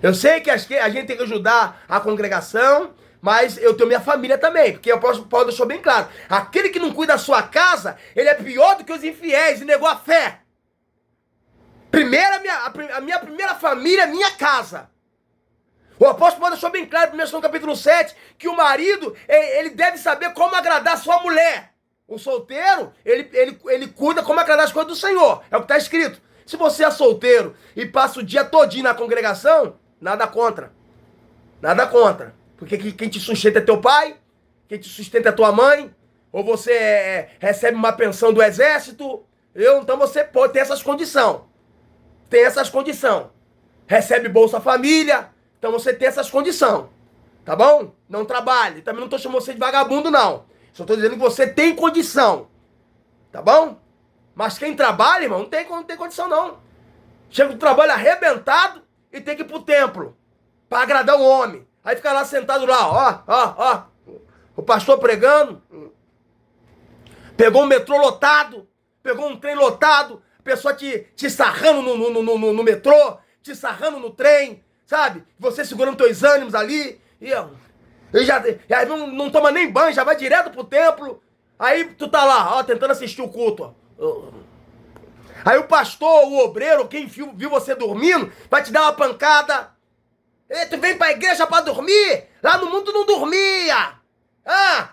Eu sei que a gente tem que ajudar a congregação, mas eu tenho minha família também, porque eu posso deixar bem claro, aquele que não cuida da sua casa, ele é pior do que os infiéis e negou a fé. A minha primeira família é minha casa. O apóstolo Paulo deixou bem claro, em 1 capítulo 7, que o marido, ele deve saber como agradar a sua mulher. O solteiro, ele cuida como agradar as coisas do Senhor. É o que está escrito. Se você é solteiro e passa o dia todinho na congregação, nada contra. Nada contra. Porque quem te sustenta é teu pai, quem te sustenta é tua mãe, ou você recebe uma pensão do exército. Então você pode ter essas condições. Tem essas condições. Recebe Bolsa Família. Então você tem essas condições, Tá bom? Não trabalhe. Também não tô chamando você de vagabundo, não. Só tô dizendo que você tem condição. Tá bom? Mas quem trabalha, irmão, não tem condição, não. Chega do trabalho arrebentado e tem que ir pro templo. Pra agradar o homem. Aí fica lá sentado lá, ó. O pastor pregando. Pegou um metrô lotado. Pegou um trem lotado. A pessoa te sarrando no metrô. Te sarrando no trem. Sabe? Você segurando teus ânimos ali. E aí não toma nem banho, já vai direto pro templo. Aí tu tá lá, ó, tentando assistir o culto, ó. Aí o pastor, o obreiro, quem viu você dormindo, vai te dar uma pancada. E tu vem pra igreja pra dormir? Lá no mundo não dormia.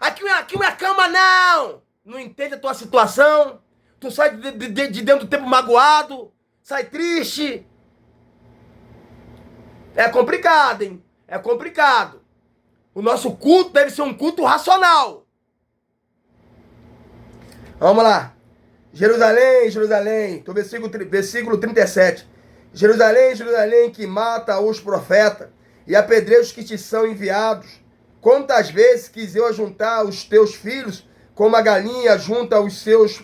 Aqui não é cama, não. Não entende a tua situação. Tu sai de dentro do tempo magoado. Sai triste. É complicado, hein? É complicado. O nosso culto deve ser um culto racional. Vamos lá. Jerusalém, Jerusalém. Então, versículo 37. Jerusalém, Jerusalém, que mata os profetas e apedreja os que te são enviados. Quantas vezes quis eu ajuntar os teus filhos, como a galinha junta os seus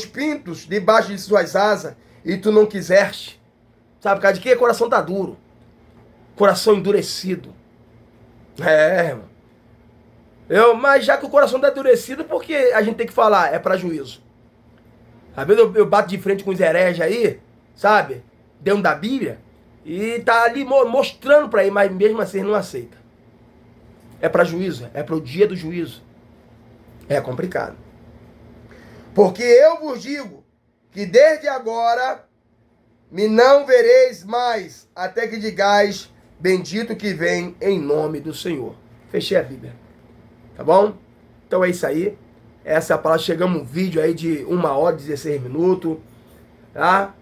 pintos debaixo de suas asas, e tu não quiseste. Sabe por causa de quê? Coração tá duro. Coração endurecido. Irmão. Mas já que o coração tá endurecido, por que a gente tem que falar? É para juízo. Às vezes eu bato de frente com os hereges aí, sabe? Dentro da Bíblia. E tá ali mostrando para ele, mas mesmo assim ele não aceita. É para juízo. É para o dia do juízo. É complicado. Porque eu vos digo que desde agora me não vereis mais, até que digais, bendito que vem em nome do Senhor. Fechei a Bíblia. Tá bom? Então é isso aí. Essa é a palavra. Chegamos um vídeo aí de 1 hora e 16 minutos. Tá?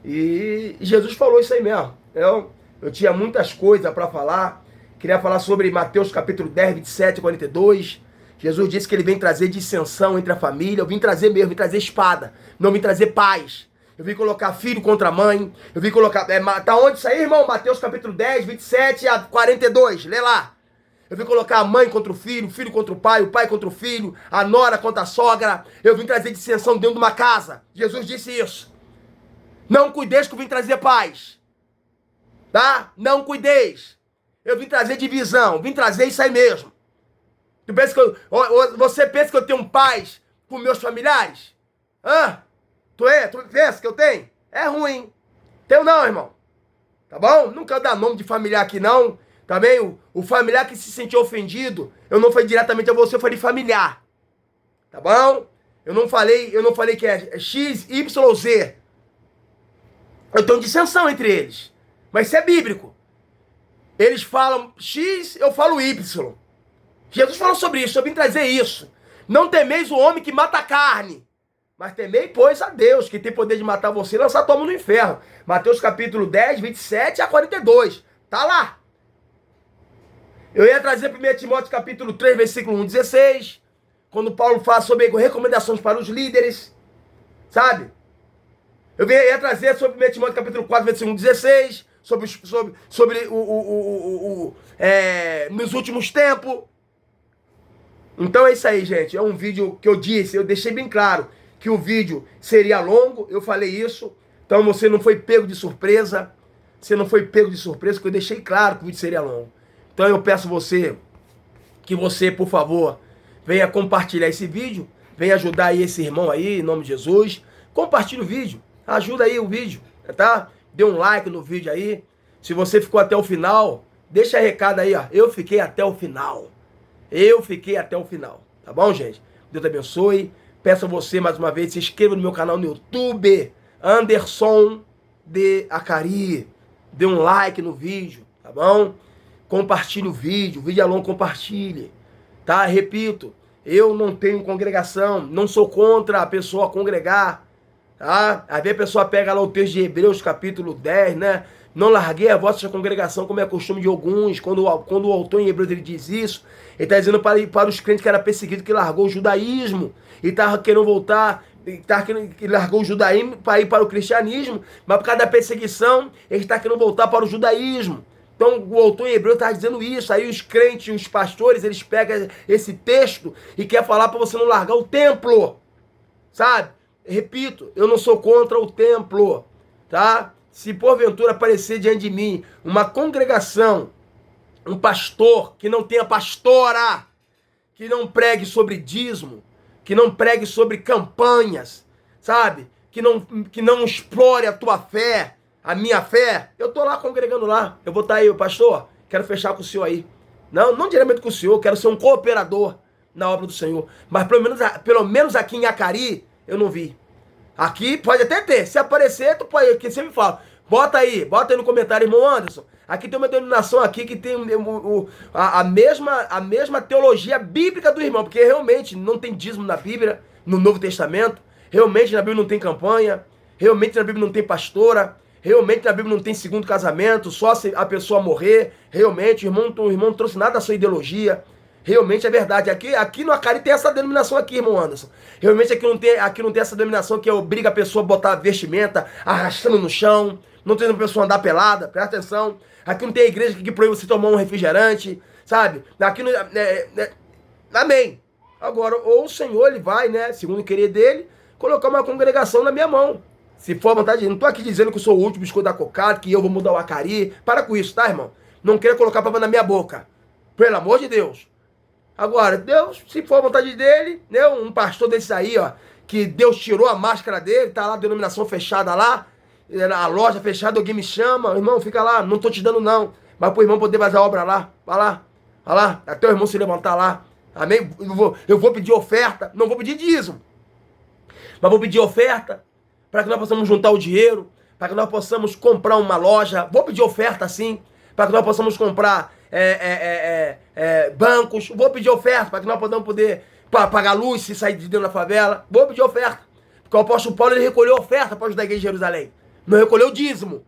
E Jesus falou isso aí mesmo. Eu tinha muitas coisas para falar. Queria falar sobre Mateus capítulo 10, 27 e 42. Jesus disse que ele vem trazer dissensão entre a família. Eu vim trazer mesmo, vim trazer espada. Não vim trazer paz. Eu vim colocar filho contra mãe. Eu vim colocar... tá onde isso aí, irmão? Mateus capítulo 10, 27 a 42. Lê lá. Eu vim colocar a mãe contra o filho contra o pai contra o filho, a nora contra a sogra. Eu vim trazer dissensão dentro de uma casa. Jesus disse isso. Não cuideis que eu vim trazer paz. Tá? Não cuideis. Eu vim trazer divisão. Vim trazer isso aí mesmo. Você pensa que eu tenho paz com meus familiares? Tu pensa que eu tenho? É ruim. Tenho não, irmão. Tá bom? Não quero dar nome de familiar aqui, não. Também o familiar que se sentiu ofendido, eu não falei diretamente a você, eu falei familiar. Tá bom? Eu não falei que é X, Y, Z. Eu tenho dissensão entre eles. Mas isso é bíblico. Eles falam X, eu falo Y. Jesus falou sobre isso, eu vim trazer isso. Não temeis o homem que mata a carne, mas temei, pois, a Deus, que tem poder de matar você e lançar tua alma no inferno. Mateus capítulo 10, 27 a 42. Tá lá. Eu ia trazer 1 Timóteo capítulo 3, versículo 1, 16. Quando Paulo fala sobre recomendações para os líderes. Sabe? Eu ia trazer sobre 1 Timóteo capítulo 4, versículo 16. Sobre nos últimos tempos. Então é isso aí, gente. É um vídeo que eu deixei bem claro que o vídeo seria longo. Eu falei isso. Então você não foi pego de surpresa. Porque eu deixei claro que o vídeo seria longo. Então eu peço que você, por favor, venha compartilhar esse vídeo. Venha ajudar aí esse irmão aí, em nome de Jesus. Compartilhe o vídeo. Ajuda aí o vídeo, tá? Dê um like no vídeo aí. Se você ficou até o final, deixa recado aí, ó. Eu fiquei até o final. Tá bom, gente? Deus abençoe. Peço a você, mais uma vez, se inscreva no meu canal no YouTube. Anderson de Acari. Dê um like no vídeo, tá bom? Compartilhe o vídeo é longo, compartilhe. Tá? Repito, eu não tenho congregação, não sou contra a pessoa congregar. Tá? Às vezes a pessoa pega lá o texto de Hebreus, capítulo 10, né? Não larguei a vossa congregação, como é costume de alguns. Quando o autor em Hebreus ele diz isso, ele está dizendo para os crentes que era perseguido, que largou o judaísmo e estava querendo voltar, que largou o judaísmo para ir para o cristianismo, mas por causa da perseguição, ele está querendo voltar para o judaísmo. Então o autor em hebreu está dizendo isso. Aí os crentes, os pastores, eles pegam esse texto e quer falar para você não largar o templo, sabe? Repito, eu não sou contra o templo, tá? Se porventura aparecer diante de mim uma congregação, um pastor que não tenha pastora, que não pregue sobre dízimo, que não pregue sobre campanhas, sabe? Que não explore a tua fé, a minha fé, eu tô lá congregando lá. Eu vou estar aí, pastor, quero fechar com o senhor aí. Não diretamente com o senhor, quero ser um cooperador na obra do Senhor. Mas pelo menos aqui em Acari, eu não vi. Aqui pode até ter. Se aparecer, tu pode, que você me fala. Bota aí no comentário, irmão Anderson. Aqui tem uma denominação aqui que tem a mesma teologia bíblica do irmão, porque realmente não tem dízimo na Bíblia, no Novo Testamento. Realmente na Bíblia não tem campanha. Realmente na Bíblia não tem pastora. Realmente na Bíblia não tem segundo casamento, só se a pessoa morrer. Realmente o irmão não trouxe nada da sua ideologia. Realmente é verdade. Aqui no Acari tem essa denominação aqui, irmão Anderson. Realmente aqui não tem essa denominação que obriga a pessoa a botar vestimenta arrastando no chão. Não tem a pessoa andar pelada, presta atenção. Aqui não tem a igreja que proíbe você tomar um refrigerante, sabe? Aqui não... Amém. Agora, ou o Senhor, ele vai, né, segundo o querer dele, colocar uma congregação na minha mão. Se for a vontade, não tô aqui dizendo que eu sou o último biscoito da cocada, que eu vou mudar o Acari. Para com isso, tá, irmão? Não queira colocar palavra na minha boca. Pelo amor de Deus. Agora, Deus, se for a vontade dele, né, um pastor desse aí, ó, que Deus tirou a máscara dele, tá lá, a denominação fechada lá, a loja fechada, alguém me chama, irmão, fica lá, não tô te dando não, mas pro irmão poder fazer a obra lá, vai lá, até o irmão se levantar lá, amém? Eu vou pedir oferta, não vou pedir dízimo, mas vou pedir oferta, para que nós possamos juntar o dinheiro, para que nós possamos comprar uma loja, vou pedir oferta sim, para que nós possamos comprar bancos, vou pedir oferta para que nós podamos poder pagar luz se sair de dentro da favela, vou pedir oferta, porque o apóstolo Paulo ele recolheu oferta para ajudar a igreja de Jerusalém, não recolheu dízimo,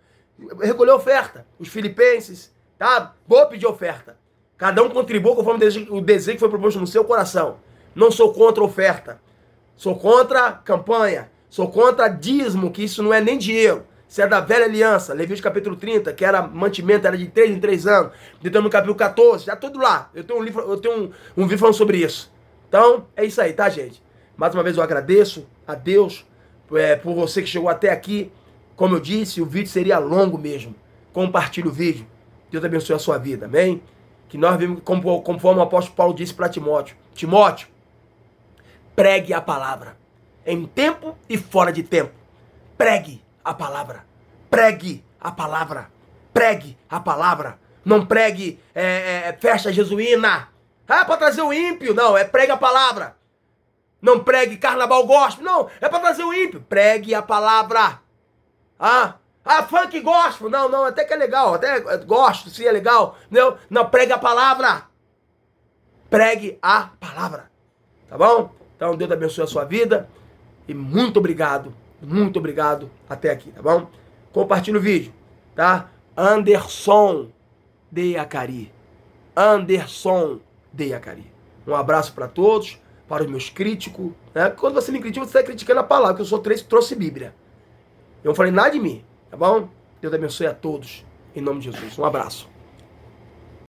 recolheu oferta, os filipenses, tá? Vou pedir oferta, cada um contribua conforme o desejo que foi proposto no seu coração, não sou contra oferta, sou contra campanha, sou contra dízimo, que isso não é nem dinheiro. Isso é da velha aliança. Levítico capítulo 30, que era mantimento, era de 3 em 3 anos. Deuteronômio capítulo 14, já tudo lá. Eu tenho um vídeo falando sobre isso. Então, é isso aí, tá, gente? Mais uma vez eu agradeço a Deus por você que chegou até aqui. Como eu disse, o vídeo seria longo mesmo. Compartilhe o vídeo. Deus abençoe a sua vida, amém? Que nós vimos, conforme o apóstolo Paulo disse para Timóteo. Timóteo, pregue a palavra. Em tempo e fora de tempo. Pregue a palavra. Pregue a palavra. Pregue a palavra. Não pregue festa jesuína. Para trazer o ímpio. Não, pregue a palavra. Não pregue carnaval gospel. Não, é para trazer o ímpio. Pregue a palavra. Funk gospel. Não, até que é legal. Até gosto, sim, é legal. Não, pregue a palavra. Pregue a palavra. Tá bom? Então, Deus abençoe a sua vida. E muito obrigado até aqui, tá bom? Compartilha o vídeo, tá? Anderson de Acari. Anderson de Acari. Um abraço para todos, para os meus críticos, né? Quando você me critica, você está criticando a palavra, que eu sou trouxe Bíblia. Eu não falei nada de mim, tá bom? Deus abençoe a todos, em nome de Jesus. Um abraço.